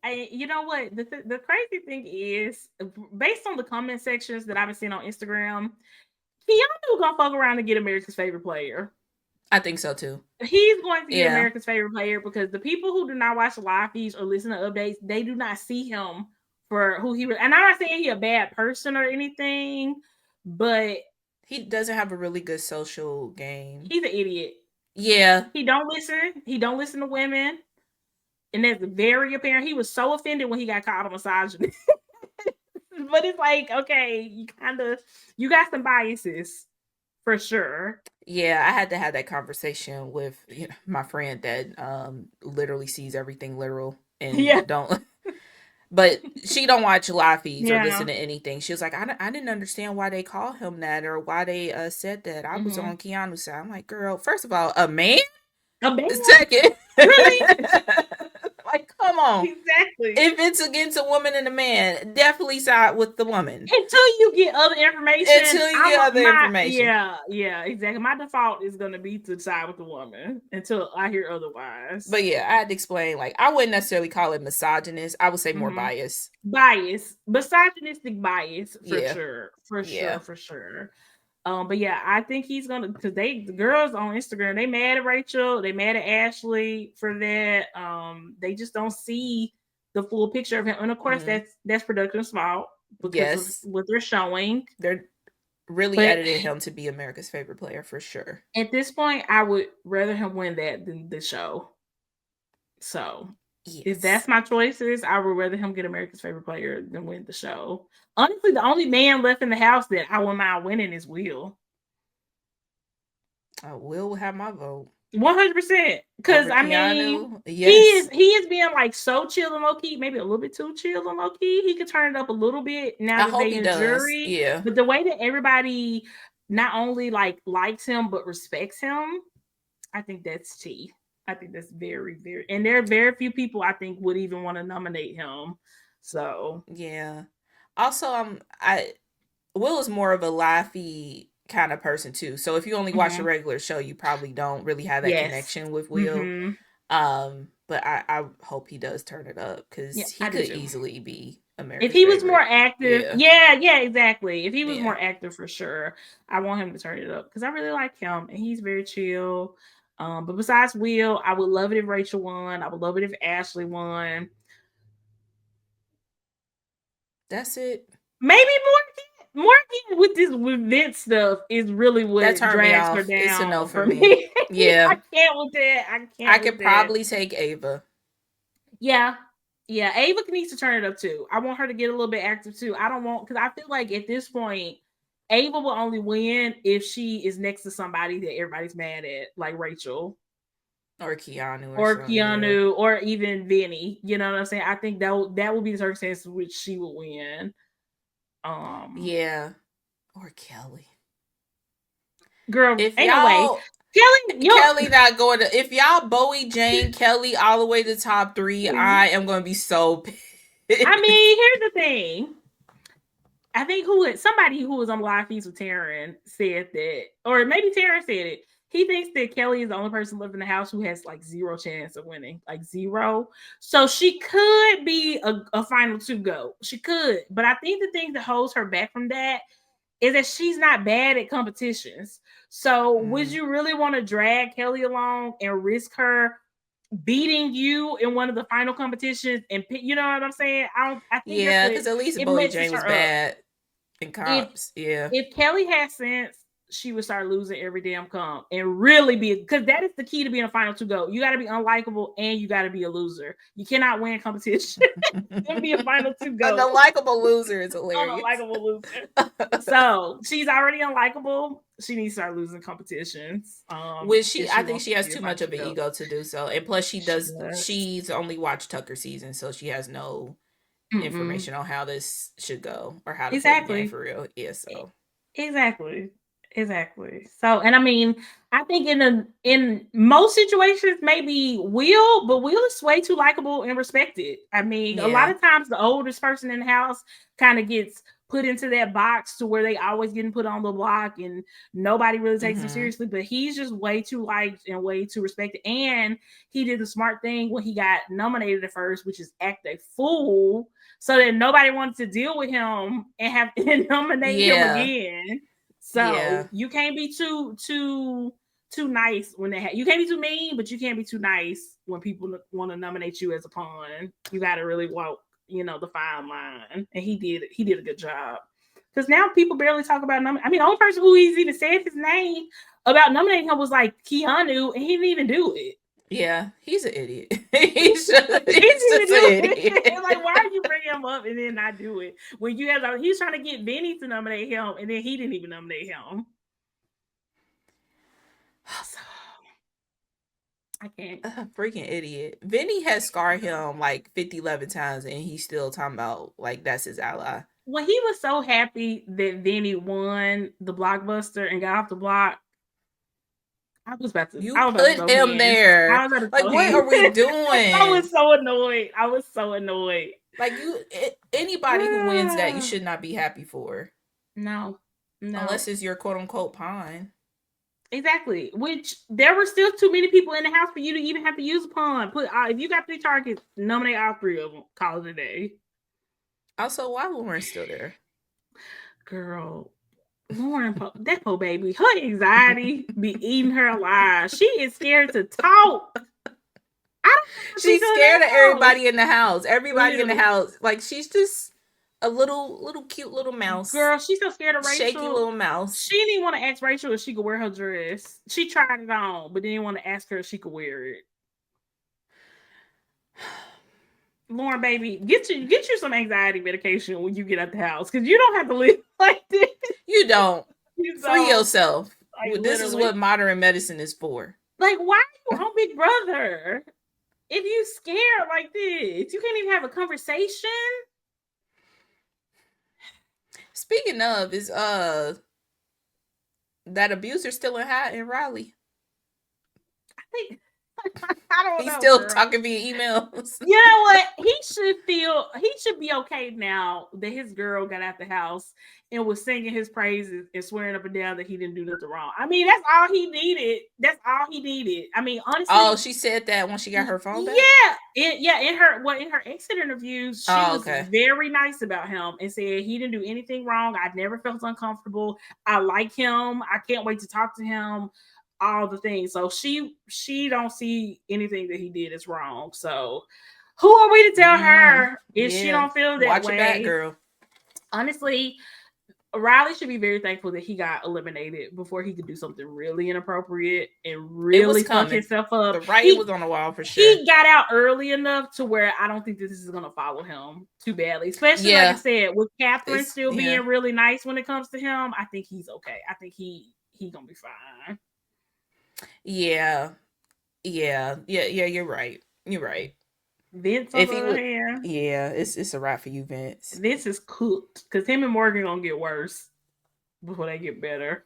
You know what? The crazy thing is, based on the comment sections that I've been seeing on Instagram, Keanu gonna fuck around and get America's favorite player. I think so too. He's going to get Yeah. America's favorite player because the people who do not watch the live feeds or listen to updates, they do not see him for who he was. And I'm not saying he's a bad person or anything, but He doesn't have a really good social game. he's an idiot. Yeah. He don't listen. He don't listen to women. And that's very apparent. He was so offended when he got called a misogynist. But it's like, okay, you got some biases for sure. Yeah, I had to have that conversation with my friend that literally sees everything literal Yeah. and don't but she don't watch live feeds or Yeah. listen to anything. She was like, I didn't understand why they call him that or why they said that. I was on Keanu's side. I'm like, girl, first of all, a man? A man? Second. Really? Like, come Come on. Exactly. If it's against a woman and a man, definitely side with the woman. Until you get other information, Until you get other information. yeah, exactly. My default is gonna be to side with the woman until I hear otherwise. But yeah, I had to explain. Like, I wouldn't necessarily call it misogynist. I would say more bias. Bias, misogynistic bias, for Yeah. sure, for Yeah. sure, for sure. But yeah, I think he's gonna, because the girls on Instagram, they mad at Rachel, they mad at Ashley for that. They just don't see the full picture of him, and of course that's production's fault because of Yes. what they're showing. They're really But edited him to be America's favorite player for sure. at this point, I would rather him win that than the show. So if Yes. that's my choices, I would rather him get America's favorite player than win the show. Honestly, the only man left in the house that I wouldn't mind winning is Will. Will have my vote. 100%. Because Over I mean, Keanu. Yes. he is being like so chill and low key, maybe a little bit too chill and low key. He could turn it up a little bit now I that hope they he in does. jury. Yeah. But the way that everybody not only like likes him but respects him, I think that's T. I think that's very, very, and there are very few people I think would even want to nominate him. So yeah. Also, I Will is more of a laughy kind of person too. So if you only watch a regular show, you probably don't really have that yes. connection with Will. But I hope he does turn it up Yeah, because he I do could too. easily be If America's he was more favorite. active, Yeah. yeah, exactly. If he was Yeah. more active, for sure, I want him to turn it up because I really like him and he's very chill. But besides Will, I would love it if Rachel won. I would love it if Ashley won. That's it. Maybe Morgan with this with Vince stuff is really That what turned me drags her off. It's a no down for for me. me. Yeah. I can't with that. I I can't with could that. probably take Ava. Yeah. Yeah. Ava needs to turn it up too. I want her to get a little bit active too. I don't want, because I feel like at this point, Ava will only win if she is next to somebody that everybody's mad at, like Rachel. Or Keanu or Or something. Yeah. Keanu, or even Vinny. You know what I'm saying? I think that would be the circumstances in which she would win. Yeah. Or Kelly. Girl, If ain't no way. y'all Kelly, Kelly not going to, if y'all Bowie, Jane, Kelly all the way to top 3, I am going to be so pissed. I mean, here's the thing. I think somebody who was on Live Feeds with Taryn said that, or maybe Taryn said it. He thinks that Kelly is the only person living in the house who has like zero chance of winning, like zero. So she could be a final two go. She could, but I think the thing that holds her back from that is that she's not bad at competitions. So would you really want to drag Kelly along and risk her beating you in one of the final competitions? And you know what I'm saying? I think that's Yeah, what because at least it Bowie messes Jane was her up. bad in if comps. Yeah. if Kelly had sense, she would start losing every damn comp and really be, because that is the key to being a final two go. You got to be unlikable and you got to be a loser. You cannot win competition and be a final two An go. unlikable loser is hilarious. Unlikable loser. So she's already unlikable. She needs to start losing competitions. Which If I she think wants she to has be a too final much two of an go. ego to do so. And plus She does. she's only watched Tucker season, so she has no information on how this should go or how to play the game Exactly. for real. Yeah, so Exactly. Exactly. So, and I mean, I think in most situations, maybe Will, but Will is way too likable and respected. I mean, a lot yeah. of times the oldest person in the house kind of gets put into that box to where they always getting put on the block and nobody really takes him seriously. But he's just way too liked and way too respected. And he did the smart thing when he got nominated at first, which is act a fool, so that nobody wanted to deal with him and have and nominate him again. So Yeah. you can't be too nice when you can't be too mean, but you can't be too nice when people want to nominate you as a pawn. You got to really walk, the fine line, and he did a good job. Because now people barely talk about nominating. I mean, the only person who he's even said his name about nominating him was like Keanu, and he didn't even do it. Yeah, he's an idiot. he's just an idiot. idiot. Like, why are you bringing him up and then not do it? When you have, he's trying to get Vinny to nominate him, and then he didn't even nominate him. So, I can't. Freaking idiot. Vinny has scarred him like 50, 11 times, and he's still talking about like that's his ally. When he was so happy that Vinny won the blockbuster and got off the block, You I was about to put throw him hands. I there. was about to Like, throw what hands. are we I was doing? so annoyed. I was so annoyed. Like, anybody who wins that, you should not be happy for, No, no. unless it's your quote unquote pine. Exactly. Which there were still too many people in the house for you to even have to use a pawn. Put if you got 3 targets, nominate all 3 of them. Call it a day. Also, why Lauren's still there? Girl, Lauren, that poor baby, her anxiety be eating her alive. She is scared to talk. I don't know how She's people in scared of that house. everybody in the house. Everybody in the Literally, house, like she's just a little cute little mouse, girl, she's so scared of shaky Rachel. little mouse. She didn't want to ask Rachel if she could wear her dress. She tried it on, but didn't want to ask her if she could wear it. Lauren, baby, get you some anxiety medication when you get out the house because you don't have to live like this. You don't You free don't. yourself. Like This is literally. what modern medicine is for. Like, why are you on Big Brother? If you scared like this, you can't even have a conversation. Speaking of, is that abuser still in Raleigh? I think I don't He's know, still girl. talking via emails. You know what? He should be okay now that his girl got out the house and was singing his praises and swearing up and down that he didn't do nothing wrong. I mean, that's all he needed. That's all he needed. I mean, Oh, honestly, she said that when she got her phone back. yeah, in her exit interviews, she Oh, was okay. very nice about him and said he didn't do anything wrong. I never felt uncomfortable. I like him. I can't wait to talk to him. All the things. So she don't see anything that he did as wrong. So who are we to tell her if she Yeah. don't feel that Watch your back, way? girl. Honestly, Riley should be very thankful that he got eliminated before he could do something really inappropriate and It was really fuck coming. himself up. The writing was on the wall for sure. He got out early enough to where I don't think this is gonna follow him too badly. Especially like I Yeah. said, with Catherine It's still yeah. being really nice when it comes to him, I think he's okay. I think he gonna be fine. Yeah. Yeah, you're right. You're right. Vince on If the he other would hand, yeah, it's a wrap for you, Vince. Vince is cooked because him and Morgan gonna get worse before they get better.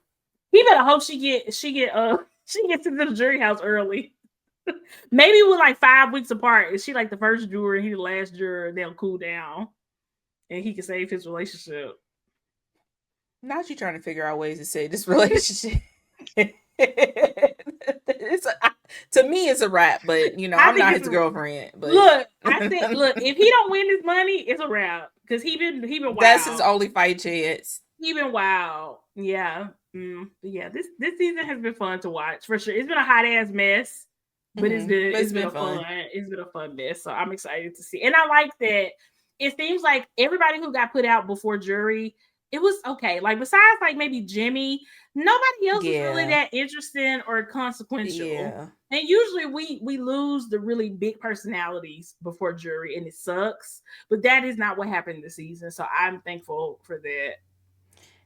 He better hope she gets into the jury house early. Maybe with like 5 weeks apart. Is she like the first juror and he the last juror? They'll cool down and he can save his relationship. Now you trying to figure out ways to save this relationship. it's to me it's a wrap, but I I'm think not it's his girlfriend. But look. I think look if he don't win this money, it's a wrap because he been that's his wild. only fight chance. He been wild. Yeah, yeah. This season has been fun to watch for sure. It's been a hot ass mess, but But it's it's been been a fun. fun mess. So I'm excited to see, and I like that. It seems like everybody who got put out before jury, it was okay. Like besides like maybe Jimmy, nobody else is really Yeah. that interesting or consequential. Yeah. And usually we lose the really big personalities before jury, and it sucks. But that is not what happened this season. So I'm thankful for that.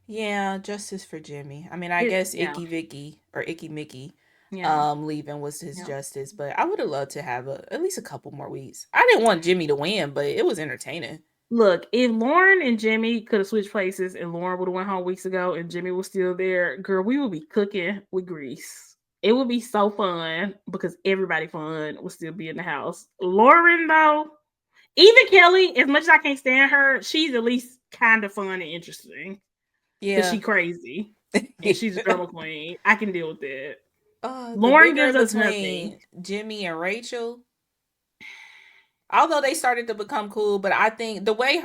Yeah, justice for Jimmy. I mean, I guess Yeah, Icky Vicky or Icky Mickey yeah, leaving was his yeah. justice, but I would have loved to have at least a couple more weeks. I didn't want Jimmy to win, but it was entertaining. Look, if Lauren and Jimmy could have switched places and Lauren would have went home weeks ago and Jimmy was still there, girl, we would be cooking with grease. It would be so fun because everybody fun would still be in the house. Lauren, though, even Kelly, as much as I can't stand her, she's at least kind of fun and interesting because Yeah. she crazy and she's a drama queen. I can deal with that. The Lauren bigger gives us nothing. between Jimmy and Rachel, although they started to become cool, but I think the way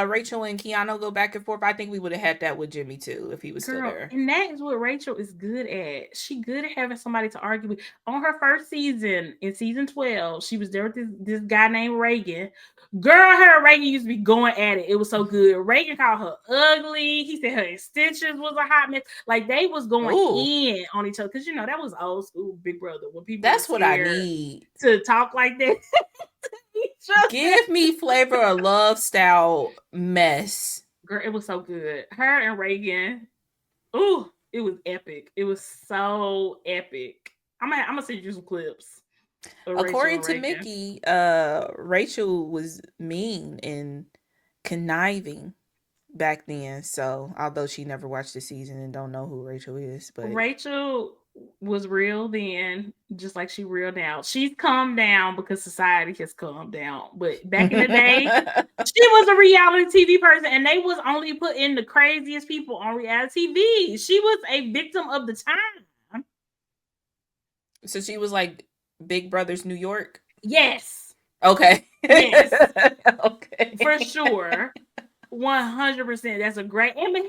Rachel and Keanu go back and forth, I think we would have had that with Jimmy too if he was still Girl, there. and that is what Rachel is good at. She good at having somebody to argue with. On her first season, in season 12, she was there with this guy named Reagan. Girl, her and Reagan used to be going at it. It was so good. Reagan called her ugly. He said her extensions was a hot mess. Like they was going Ooh, in on each other. Because that was old school Big Brother when people were that's what I scared need. to talk like that to each other. Give me Flavor of Love style mess. Girl, it was so good. Her and Reagan. Ooh, it was epic. It was so epic. I'm gonna send you some clips of Rachel According and to Reagan. Mickey, Rachel was mean and conniving back then. So although she never watched the season and don't know who Rachel is, but Rachel was real then, just like she real now. She's calmed down because society has calmed down. But back in the day, she was a reality TV person, and they was only putting the craziest people on reality TV. She was a victim of the time. So she was like Big Brother's New York. Yes. Okay. Yes. Okay. For sure. 100%. That's a great and then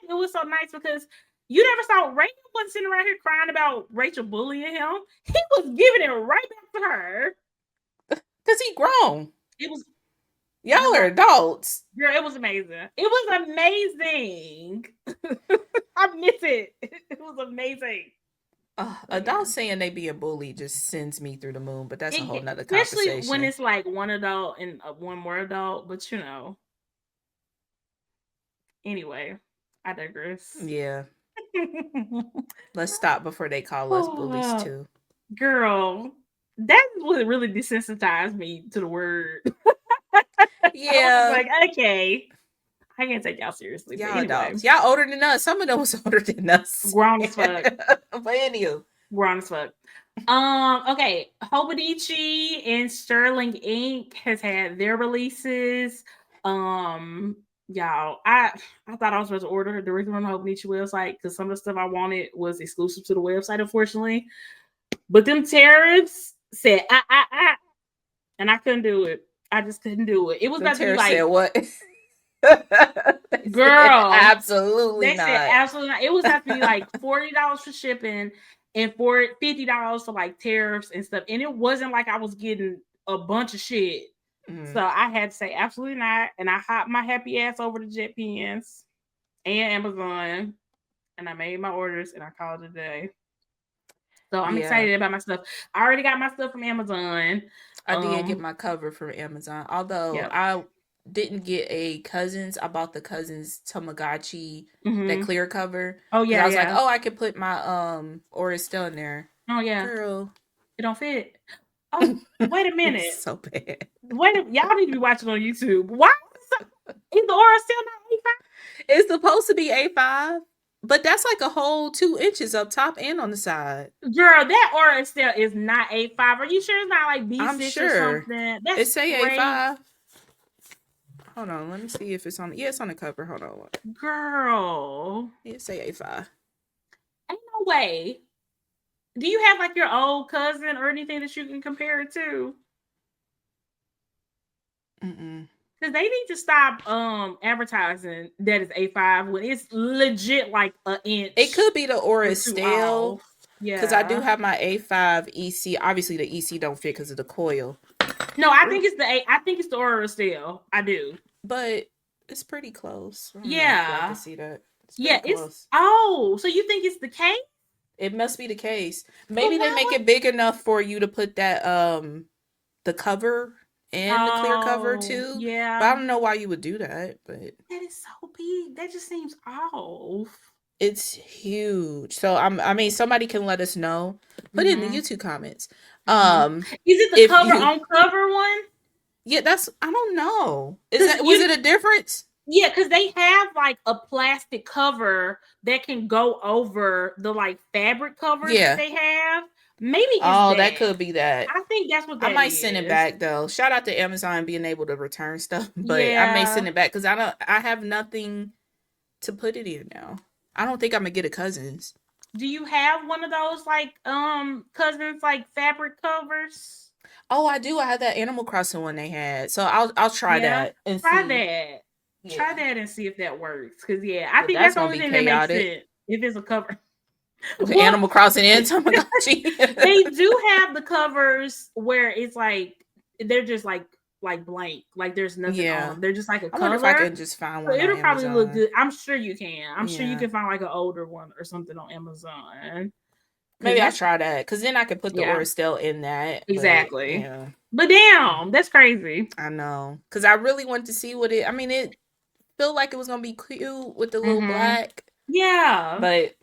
it was so nice because you never saw Rachel wasn't sitting around here crying about Rachel bullying him. He was giving it right back to her. Cause he grown. It was Y'all girl, are adults. girl, it was amazing. It was amazing. I miss it. It was amazing. But yeah. Adults saying they being bullied just sends me through the moon, but that's a whole nother Especially when conversation. it's like one adult and one more adult, but anyway, I digress. Yeah. Let's stop before they call us bullies too. Girl, that's what really desensitized me to the word. I was just Yeah. like, okay, I can't take y'all seriously. But Y'all anyway, adults. Y'all older than us. Some of them was older than us. grown as fuck. But anywho. Grown as fuck. Okay. Hobonichi and Sterling Ink has had their releases. Y'all, I thought I was supposed to order directly from the Hobonichi website because some of the stuff I wanted was exclusive to the website, unfortunately. But them tariffs said and I couldn't do it. I just couldn't do it. It was The about to be terror said like, what? girl, Absolutely they not. said absolutely not. It was have to be like $40 for shipping and for $50 for like tariffs and stuff. And it wasn't like I was getting a bunch of shit. So I had to say absolutely not. And I hopped my happy ass over to JetPens and Amazon, and I made my orders and I called it a day. So I'm excited about my stuff. I already got my stuff from Amazon. I did get my cover from Amazon. Although I didn't get a Cousins, I bought the Cousins Tamagotchi, that clear cover. Oh yeah, I was like, oh, I could put my Aura still in there. Oh yeah, girl, it don't fit. Oh, wait a minute. It's so bad. Y'all need to be watching on YouTube. Why is the Aura still not A5? It's supposed to be A5, but that's like a whole 2 inches up top and on the side. Girl, that Aura still is not A5. Are you sure it's not like B6 I'm sure. or something? That's it say great. A5. Hold on, let me see if it's on. Yeah, it's on the cover. Hold on. Girl. It say A5. Ain't no way. Do you have like your old cousin or anything that you can compare it to? Because they need to stop advertising that is A5 when it's legit like an inch. It could be the Aura stale. Yeah. Because I do have my A5 EC. Obviously the EC don't fit because of the coil. No, I think it's the Aura stale. I do. But it's pretty close. Yeah. I can see that. It's so you think it's the case? It must be the case. Maybe they make it big enough for you to put that the cover and the clear cover too. Yeah. But I don't know why you would do that, but that is so big. That just seems off. It's huge. So I mean somebody can let us know. Put it in the YouTube comments. Is it the cover on cover one? Yeah, I don't know. Was it a difference? Yeah, because they have like a plastic cover that can go over the like fabric covers that they have. Maybe that could be that. I think that's what that I might send it back though. Shout out to Amazon being able to return stuff, but yeah. I may send it back because I have nothing to put it in now. I don't think I'm gonna get a Cousins. Do you have one of those like Cousins like fabric covers? Oh, I do. I had that Animal Crossing one they had, so I'll try that and try see. that. Yeah. Try that and see if that works. Because I think that's the only thing that makes sense. If it's a cover. Animal Crossing and Tamagotchi. They do have the covers where it's like they're just like blank. Like there's nothing on. They're just like a cover. I wonder if I can just find one. It'll probably look good. I'm sure you can. I'm sure you can find like an older one or something on Amazon. Maybe I'll try that because then I can put the Aura still in that. Exactly. But damn, that's crazy. I know. Because I really want to see what it. I mean, it felt like it was gonna be cute with the little black. Yeah. But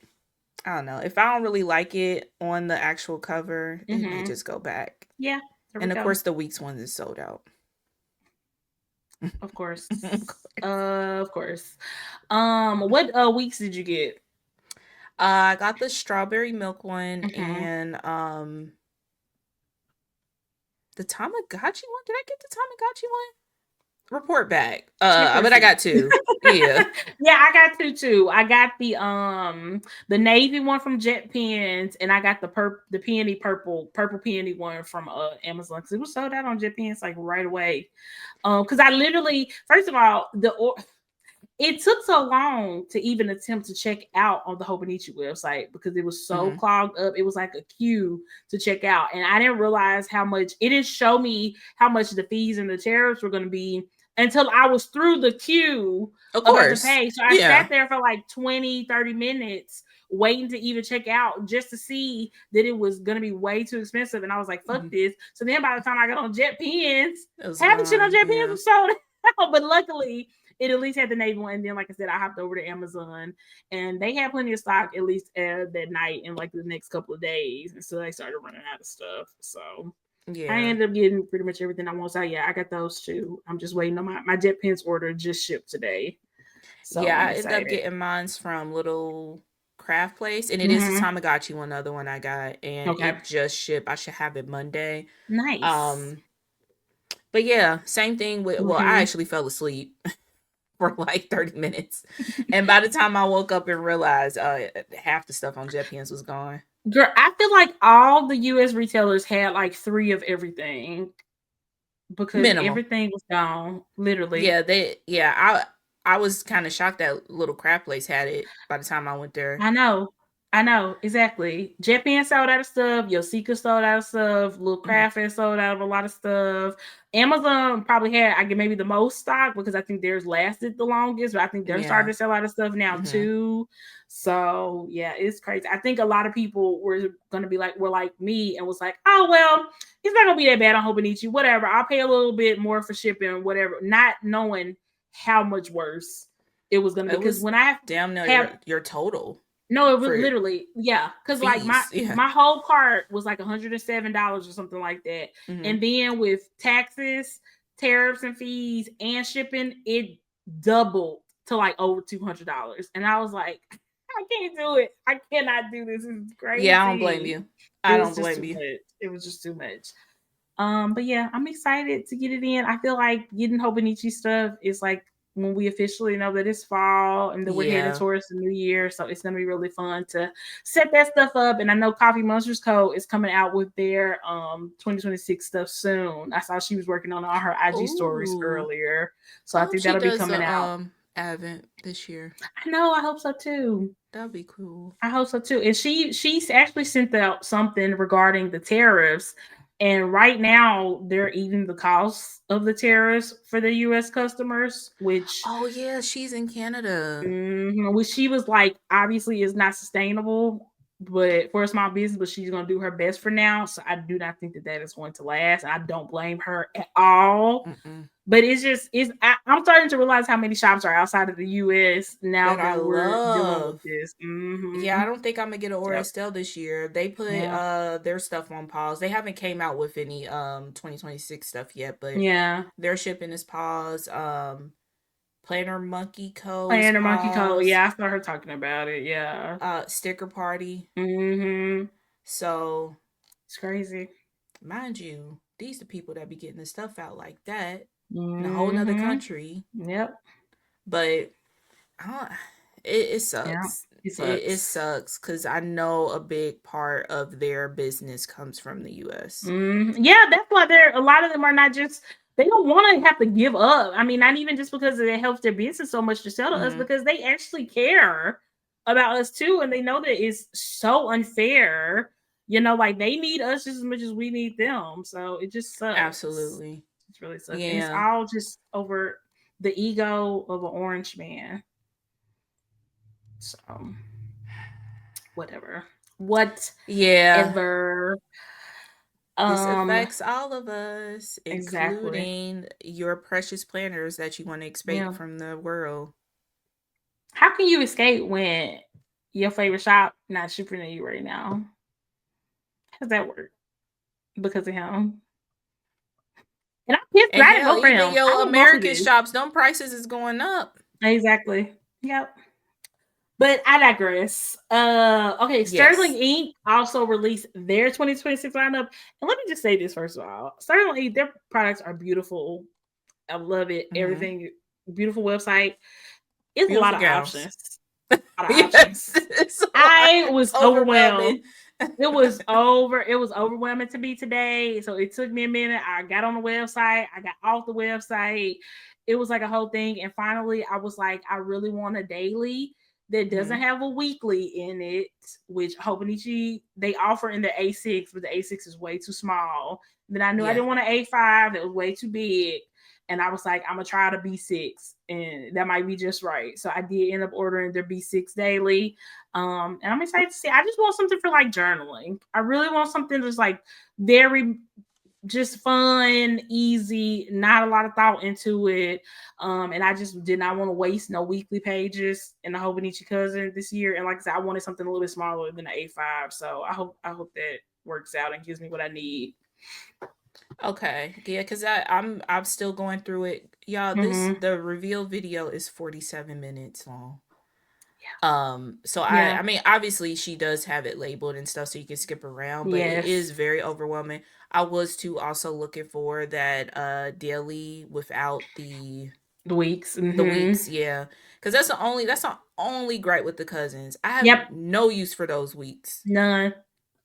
I don't know. If I don't really like it on the actual cover, it may just go back. Yeah. And of course, the Weeks one is sold out. Of course. Of course. What Weeks did you get? I got the strawberry milk one Mm-hmm. and the Tamagotchi one. Did I get the Tamagotchi one? Report back. Check But I receipt. got two. Yeah. Yeah, I got two too. I got the navy one from Jet Pens, and I got the peony purple peony one from Amazon because it was sold out on Jet Pens like right away. Because I literally, first of all, it took so long to even attempt to check out on the Hobonichi website because it was so Hmm. clogged up. It was like a queue to check out. And I didn't realize how much it didn't show me how much the fees and the tariffs were going to be until I was through the queue Of about to course. pay. So I sat Yeah. there for like 20, 30 minutes waiting to even check out just to see that it was going to be way too expensive. And I was like, fuck Hmm. this. So then by the time I got on Jet Pens, It was having shit on gone. Jet Pens Yeah. was sold out. But luckily, it at least had the navy one. And then, like I said, I hopped over to Amazon and they had plenty of stock at least that night and like the next couple of days. And so they started running out of stuff. So I Yeah. ended up getting pretty much everything I want. So yeah, I got those too. I'm just waiting on my Jet Pens order just shipped today. So Yeah, I'm I ended up excited. getting mine's from Little Craft Place, and it is the Mm-hmm. Tamagotchi one, the other one I got, and Okay. it just shipped. I should have it Monday. Nice. Um, but yeah, same thing with. Well, I Mm-hmm. actually fell asleep for like 30 minutes, and by the time I woke up and realized, half the stuff on JetPens was gone. Girl, I feel like all the US retailers had like three of everything because Minimal. everything was gone, literally. Yeah, they. Yeah, I was kind of shocked that Little Craft Place had it by the time I went there. I know. I know, exactly. JetBand sold out of stuff. Yosika sold out of stuff. Little Hmm. Craft has sold out of a lot of stuff. Amazon probably had, I get maybe the most stock because I think theirs lasted the longest, but I think they're starting Yeah. to sell out of stuff now Hmm. too. So yeah, it's crazy. I think a lot of people were like me and was like, oh well, it's not gonna be that bad on Hobonichi, whatever. I'll pay a little bit more for shipping, whatever, not knowing how much worse it was gonna be. It Because was when I damn near have your total no, it was for literally yeah. Cause like my fees. Yeah. my whole cart was like $107 or something like that, Hmm. and then with taxes, tariffs, and fees and shipping, it doubled to like over $200. And I was like, I can't do it. I cannot do this. It's Yeah, I don't blame crazy. you. It I was don't just blame too you. much. It was just too much. But yeah, I'm excited to get it in. I feel like getting Hobonichi stuff is like when we officially know that it's fall and that we're heading Yeah. towards the new year. So it's gonna be really fun to set that stuff up. And I know Coffee Monsters Co. is coming out with their 2026 stuff soon. I saw she was working on all her IG stories Ooh. earlier. So I I hope think she that'll be does coming a out. advent this year. I know, I hope so too. That'd be cool. I hope so too. And she's actually sent out something regarding the tariffs. And right now they're eating the cost of the tariffs for the US customers, Oh yeah, she's in Canada. which she was like obviously is not sustainable, but for a small business, but she's gonna do her best for now. So I do not think that that is going to last. And I don't blame her at all. Mm-mm. But I'm starting to realize how many shops are outside of the US now That I that we're dealing with love. this. Yeah, I don't think I'm gonna get an Yep. Orestel this year. They put Yeah. their stuff on pause. They haven't came out with any 2026 stuff yet, but Yeah. their shipping is paused. Planner Monkey Co. is Playing the Monkey Code. paused. Yeah, I saw her talking about it. Yeah. Sticker Party. Mm-hmm. So, It's crazy. mind you, these the people that be getting the stuff out like that in a whole nother Mm-hmm. country. Yep. But uh, it Yeah. sucks. It It sucks. sucks because I know a big part of their business comes from the U.S. Yeah, that's why a lot of them are not just they don't want to have to give up. I mean, not even just because it helps their business so much to sell to us, Hmm. because they actually care about us too, and they know that it's so unfair. Like they need us just as much as we need them. So it just sucks. Absolutely. It really sucks, and it's Yeah. all just over the ego of an orange man. So whatever, Yeah. whatever. This Um, affects all of us, exactly. including your precious planners that you want to expect Yeah. from the world. How can you escape when your favorite shop not shipping to you right now? How does that work? Because of him. And I'm pissed And because I didn't hell, vote for even him. I your didn't vote for American this. shops, them prices is going up. Exactly. Yep. But I digress. Okay, Sterling Yes. Ink also released their 2026 lineup. And let me just say this first of all. Sterling Ink, their products are beautiful. I love it. Mm-hmm. Everything beautiful website. It's a lot Beautiful of gowns. options. A lot of Yes, options. it's a lot. I It's was overwhelming. overwhelmed. It was overwhelming to me today. So it took me a minute. I got on the website. I got off the website. It was like a whole thing. And finally I was like, I really want a daily that doesn't Mm-hmm. have a weekly in it, which Hobonichi they offer in the A6, but the A6 is way too small. Then I knew I Yeah. didn't want an A5 that was way too big. And I was like, I'm gonna try the B6, and that might be just right. So I did end up ordering their B6 daily. And I'm excited to see. I just want something for like journaling. I really want something that's like very just fun, easy, not a lot of thought into it. And I just did not want to waste no weekly pages in the Hobonichi cousin this year. And like I said, I wanted something a little bit smaller than the A5. So I hope that works out and gives me what I need. Okay. Yeah, because I'm still going through it. Y'all, Mm-hmm. the reveal video is 47 minutes long. So Yeah. I mean, obviously she does have it labeled and stuff so you can skip around, but it Yes. is very overwhelming. I was too also looking for that daily without The weeks. the Mm-hmm. weeks, yeah. Cause that's the only gripe with the cousins. I have Yep. no use for those weeks. None.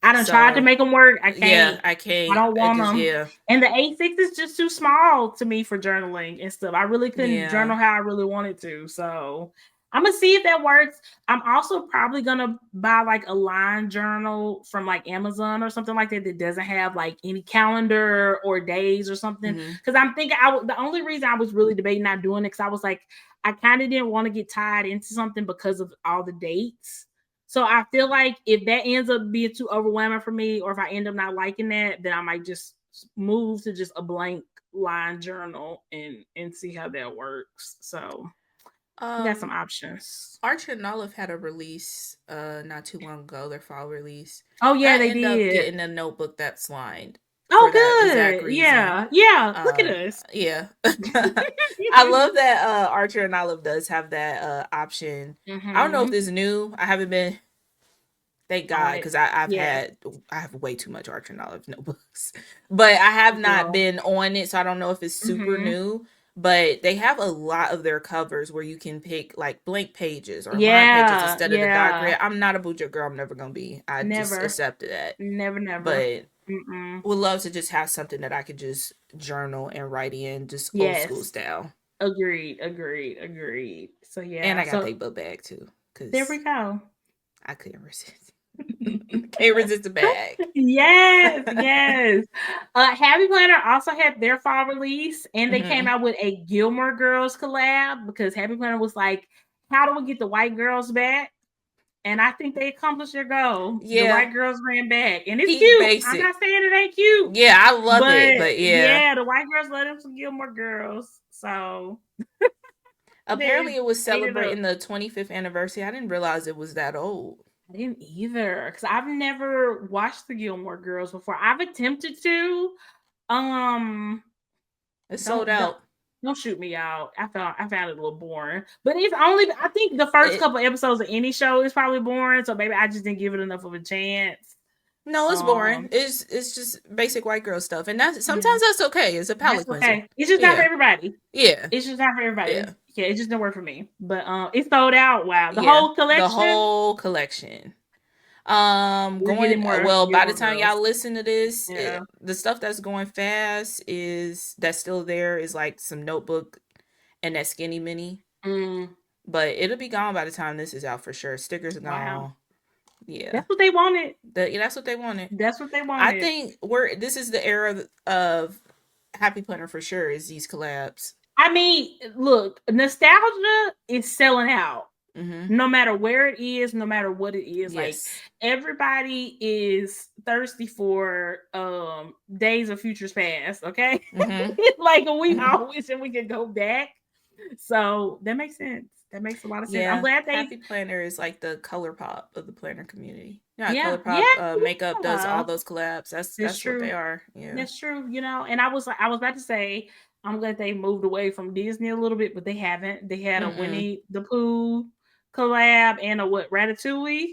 I done tried to So make them work. I yeah, can't. I I can't. don't I want just them. yeah. And the A6 is just too small to me for journaling and stuff. I really couldn't Yeah. journal how I really wanted to. So I'm gonna see if that works. I'm also probably gonna buy like a line journal from like Amazon or something like that that doesn't have like any calendar or days or something. Hmm. Because I'm thinking the only reason I was really debating not doing it because I was like I kind of didn't want to get tied into something because of all the dates. So I feel like if that ends up being too overwhelming for me, or if I end up not liking that, then I might just move to just a blank line journal and see how that works. So I got some Um options. Archer and Olive had a release not too long ago, their fall release. Oh And yeah, I they end up did. getting a notebook that's lined Oh for that exact good. reason. Yeah. Yeah. Look at us. Yeah. I love that Archer and Olive does have that option. I don't know if Mm-hmm. this is new. I haven't been thank On God, it. because Yes. I have way too much Archer and Olive notebooks. But I have not Girl. been on it, so I don't know if it's super Mm-hmm. new. But they have a lot of their covers where you can pick like blank pages or line pages Yeah. instead of the dot Yeah. grid. I'm not a Buja girl, I'm never gonna be. I just Never. accepted that. Never. Never. But Mm-mm. would love to just have something that I could just journal and write in, just old school Yes. style. Agreed. Agreed. Agreed. So And yeah. I got So the book bag too, there because we go. I couldn't resist. Can't resist the bag. Yes, yes. Happy Planner also had their fall release, and they came Hmm. out with a Gilmore Girls collab because Happy Planner was like, "How do we get the white girls back?" And I think they accomplished their goal. The Yeah, white girls ran back, and it's peak cute. I'm basic. not saying it ain't cute, Yeah, I love it, but but yeah. yeah, the white girls let them some Gilmore Girls, so Apparently, they it was ate it up. celebrating the 25th anniversary. I didn't realize it was that old. I didn't either because I've never watched the Gilmore Girls before. I've attempted to. Um, It's sold don't out. don't shoot me out. I found it a little boring, but it's only I think the first It couple episodes of any show is probably boring. So maybe I just didn't give it enough of a chance. No, it's boring. Um, It's just basic white girl stuff, and that's yeah, sometimes that's okay. It's a that's palate cleanser. okay. It's just not for Yeah, everybody. yeah, It's just not for everybody. yeah, Yeah, it just didn't work for me. But it sold out. Wow, the yeah. whole The collection. whole collection. We're getting Going more well. By the Gilmore time Girls. y'all listen to this, Yeah. the stuff that's going fast is that's still there is like some notebook and that skinny mini, Mm, but it'll be gone by the time this is out for sure. Stickers are wow. gone. Yeah, That's what they wanted. yeah, that's what they wanted. That's what they I wanted. think we're this is the era of Happy Planner for sure. Is these collabs? I mean, look, nostalgia is selling out. Mm-hmm. No matter where it is, no matter what it is, like Yes. everybody is thirsty for days of futures past, okay? Mm-hmm. Like we all wishing we could go back. So that makes sense. That makes a lot of sense. I'm Yeah, glad they Happy Planner is like the color pop of the planner community. Yeah, yeah, color yeah, pop makeup does all yeah. those collabs. It's That's what they true. are. Yeah. That's true, and I was about to say I'm glad they moved away from Disney a little bit, but they haven't. They had a Mm-mm. Winnie the Pooh collab and a what, Ratatouille?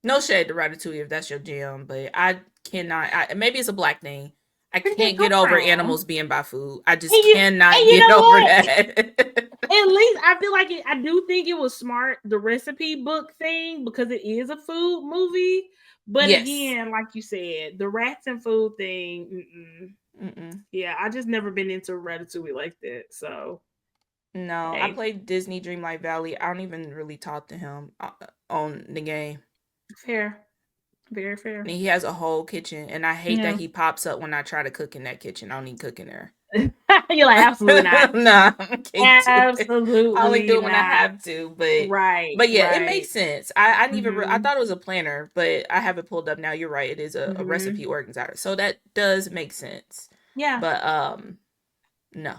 No shade to Ratatouille if that's your jam, but I cannot. Maybe it's a black thing. I Where did that can't come get over from? animals being by food. I just And you cannot you get know over what? that. At least I feel like I do think it was smart, the recipe book thing, because it is a food movie. But Yes. again, like you said, the rats and food thing, Mm-mm. yeah, I just never been into Ratatouille like that. So, No, I hey, played Disney Dreamlight Valley. I don't even really talk to him on the game. fair, very And fair. he has a whole kitchen, and I hate that Yeah, he pops up when I try to cook in that kitchen. I don't need cooking there. you're like absolutely not, Nah, I can't do it. I only absolutely do it when I not. have to, but Right, yeah, it right. makes sense. I didn't even I Mm-hmm. thought it was a planner, but I have it pulled up now. You're right, it is a Mm-hmm. recipe organizer, so that does make sense. Yeah. But no.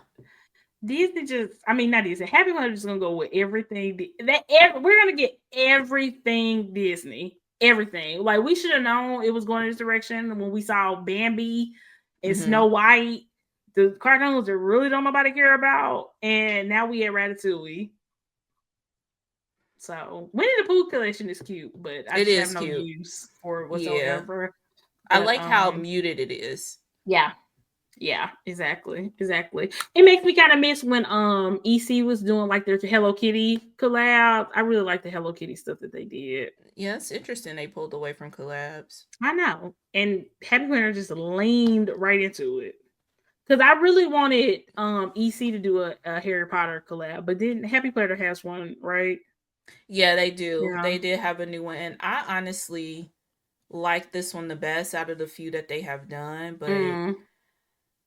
Disney just, I mean, not Disney. Happy Meal is just gonna go with everything. We're gonna get everything Disney, everything. Like we should have known it was going in this direction when we saw Bambi and Hmm. Snow White, the cartoons that really don't nobody care about, and now we at Ratatouille. So Winnie the Pooh collection is cute, but I It just have is no cute. use for it Yeah, whatsoever. I But like how muted it is. yeah, yeah, exactly, exactly. It makes me kind of miss when EC was doing like their Hello Kitty collab. I really like the Hello Kitty stuff that they did. Yeah, it's interesting they pulled away from collabs. I know, and Happy Planner just leaned right into it because I really wanted EC to do a Harry Potter collab, but then Happy Planner has one, right? Yeah, they do. Yeah. They did have a new one, and I honestly like this one the best out of the few that they have done, but Mm,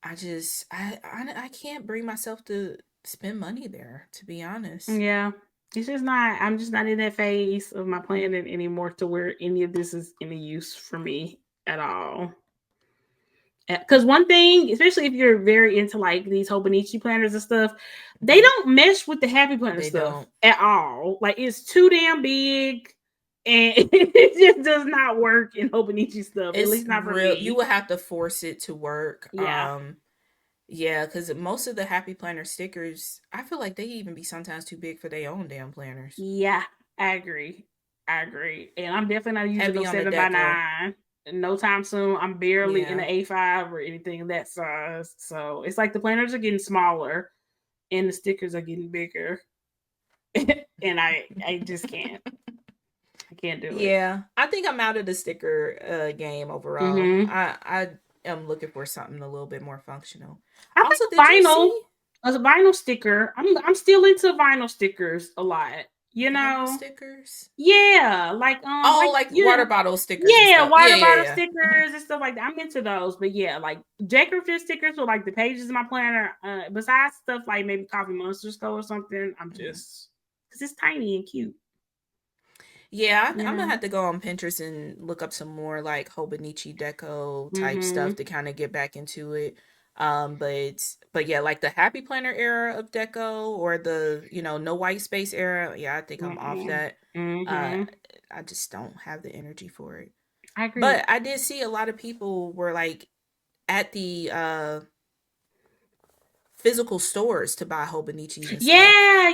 I can't bring myself to spend money there, to be honest. yeah. It's just not. I'm just not in that phase of my planning anymore to where any of this is any use for me at all. Because one thing, especially if you're very into like these Hobonichi planners and stuff, they Mhm. don't mesh with the Happy Planner They stuff don't. at all. Like it's too damn big, and it just does not work in Hobonichi stuff. At It's least not for real. You me. would have to force it to work. Yeah, Yeah, because most of the Happy Planner stickers, I feel like they even be sometimes too big for their own damn planners. yeah, I agree. I agree, and I'm definitely not using no Heavy on the 7x9. deco. No time soon. I'm barely in Yeah. the A5 or anything of that size. So it's like the planners are getting smaller and the stickers are getting bigger. And I just can't. I can't do it. Yeah, I think I'm out of the sticker game overall. Mm-hmm. I am looking for something a little bit more functional. I Also, think did you vinyl, see as a vinyl sticker, I'm still into vinyl stickers a lot. You vinyl know, stickers? yeah, Oh, like like you water know, bottle stickers and yeah, stuff. Yeah, water yeah, bottle yeah. Mhm. stickers and stuff like that. I'm into those, but yeah, like decorative stickers with like the pages in my planner. Besides stuff like maybe Coffee Monster Store or something, I'm Mhm. just because it's tiny and cute. Yeah, You I'm gonna know. have to go on Pinterest and look up some more like Hobonichi deco type Mm-hmm. stuff to kind of get back into it. But yeah, like the Happy Planner era of deco or the no white space era. Yeah, I think I'm off Mm-mm. that. Uh, Mm-hmm. I just don't have the energy for it. I agree. But I did see a lot of people were like at the physical stores to buy Hobonichis and stuff. Yeah,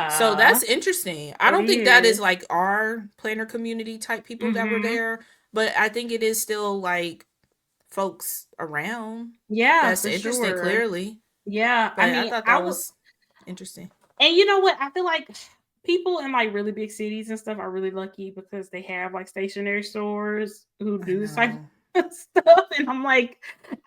So yeah. that's interesting. I It don't think that is is. like our planner community type people that were Mm-hmm. there, but I think it is still like folks around Yeah, that's for interested sure. clearly. Yeah. I But I mean, thought I that would, was interesting. and you know what? I feel like people in like really big cities and stuff are really lucky because they have like stationary stores who I do this type know. of stuff. And I'm like,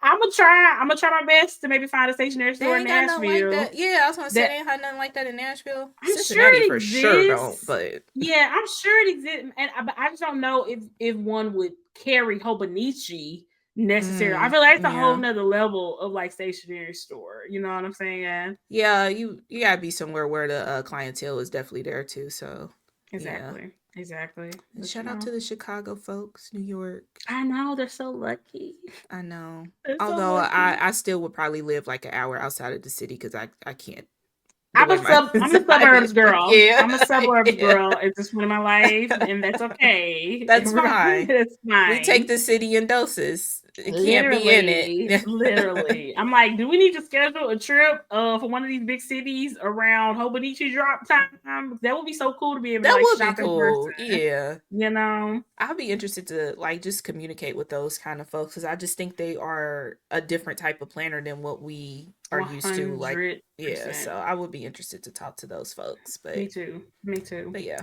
I'm gonna try my best to maybe find a stationary They store in ain't got nothing like Nashville that. Yeah, I was gonna say that they ain't had nothing like that in Nashville. I'm sure Cincinnati it for sure don't, exists. but Yeah, I'm sure it exists, and but I just don't know if one would carry Hobonichi necessarily. I feel like it's a whole yeah. nother level of like stationary store. You know what I'm saying? Yeah, you gotta be somewhere where the clientele is definitely there too. So yeah. Exactly, exactly. And But you shout out know, to the Chicago folks, New York. I know they're so lucky. I know. They're so Although lucky. I still would probably live like an hour outside of the city because I can't the I'm way a my sub. I'm a anxiety suburbs is. But girl. yeah, I'm a suburbs yeah, girl at this point in my life, and that's okay. that's fine. That's We take fine. the city in doses. It can't be in Literally, it. literally. I'm like, do we need to schedule a trip for one of these big cities around Hobonichi drop time? That would be so cool to be able to That like would be shop in cool. person, Yeah. you know? I'll be interested to like just communicate with those kind of folks because I just think they are a different type of planner than what we are used to. Like, yeah, 100%. so I would be interested to talk to those folks. Me too. Me too. But yeah.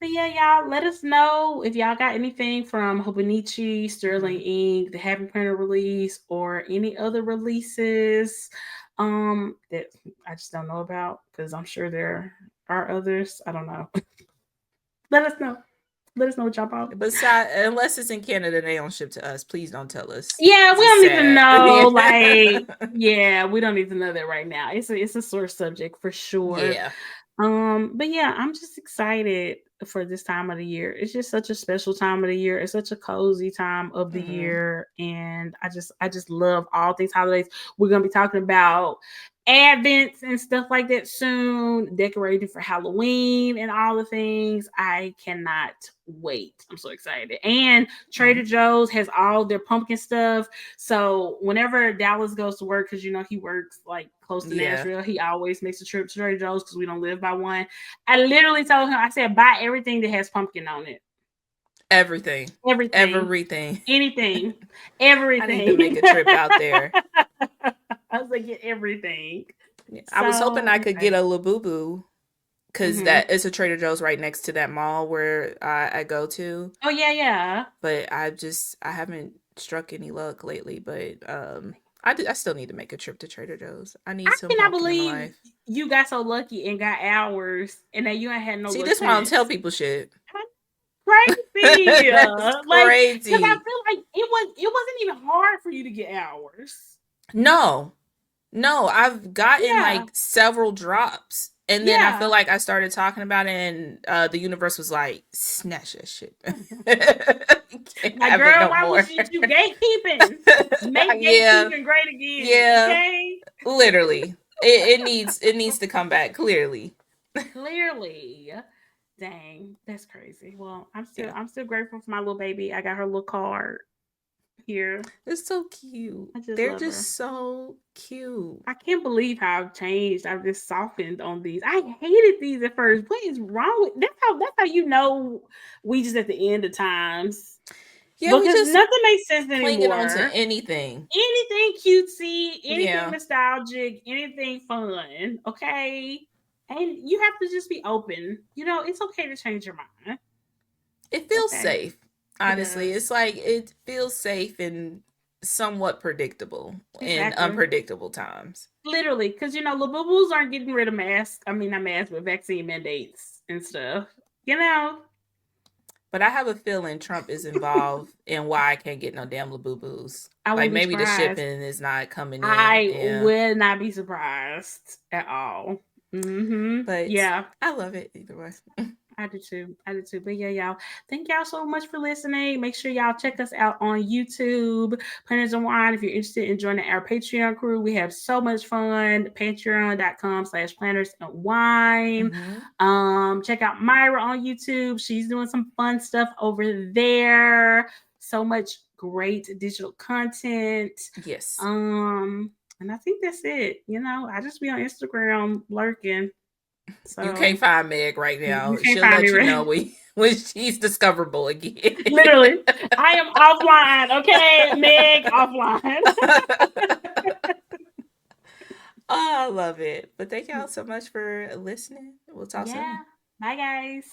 But yeah, y'all, let us know if y'all got anything from Hobonichi, Sterling Hmm. Ink, the Happy Printer release, or any other releases that I just don't know about because I'm sure there are others. I don't know. Let us know. Let us know what y'all bought. Besides, unless it's in Canada, they don't ship to us. Please don't tell us Yeah, because we it's don't need to sad. know. Like, yeah, we don't need to know that right now. It's a sore subject for sure. Yeah. But yeah, I'm just excited for this time of the year. It's just such a special time of the year. It's such a cozy time of the Hmm. year, and I just love all things holidays. We're gonna be talking about advents and stuff like that soon, decorating for Halloween and all the things. I cannot wait. I'm so excited. And Trader Hmm. Joe's has all their pumpkin stuff. So whenever Dallas goes to work, because he works like close to Yeah. Nashville, he always makes a trip to Trader Joe's because we don't live by one. I literally told him, I said, buy everything that has pumpkin on it. Everything. Everything. Everything. Anything. I need to Everything. make a trip out there. I was like, get everything. Yeah. I So was hoping I I'm could get a excited. Labubu because Mm-hmm. that is a Trader Joe's right next to that mall where I go to. Oh yeah, yeah. But I haven't struck any luck lately. But I still need to make a trip to Trader Joe's. I need I some cannot pumpkin in my believe life. you got so lucky and got hours and that you ain't had no See, luck this why I don't tell since. people shit. Crazy. That's Like, because I crazy. feel like it wasn't even hard for you to get hours. No, no, I've gotten Yeah. like several drops. And then I feel Yeah. like I started talking about it, and the universe was like, "Snatch that shit, you can't Like, have it girl, no why more." was you gatekeeping? Make Yeah, gatekeeping great again, yeah, okay? literally, it needs to come back clearly. Clearly. Dang, that's crazy. Well, I'm still Yeah, I'm still grateful for my little baby. I got her little card here. it's so cute. I just They're love her. just so cute. I can't believe how I've changed. I've just softened on these. I hated these at first. What is wrong with that's how we just at the end of times. Yeah, we Because just nothing makes sense clinging on to anymore. anything. Anything cutesy, anything Yeah, nostalgic, anything fun, okay? And you have to just be open. It's okay to change your mind. it It's feels okay. safe. It Honestly, does. it's like it feels safe and somewhat predictable in Exactly. unpredictable times. Literally, because Labubus aren't getting rid of masks. I mean, not masks, but vaccine mandates and stuff. You know, But I have a feeling Trump is involved in why I can't get no damn Labubu's. I Like wouldn't be maybe the surprised. shipping is not coming in. I Yeah. would not be surprised at all. But Yeah. I love it either way. I do too. I do too. But yeah, y'all. Thank y'all so much for listening. Make sure y'all check us out on YouTube, Planners and Wine. If you're interested in joining our Patreon crew, we have so much fun. Patreon.com/planners and wine. Hmm. Check out Myra on YouTube. She's doing some fun stuff over there. So much great digital content. Yes. Um, and I think that's it. I just be on Instagram lurking. You So can't find Meg right you now. can't She'll find me, let you know right? when she's discoverable again. Literally, I am offline. Okay, Meg, offline. Oh, I love it. But thank y'all so much for listening. We'll talk Yeah. soon. Bye, guys.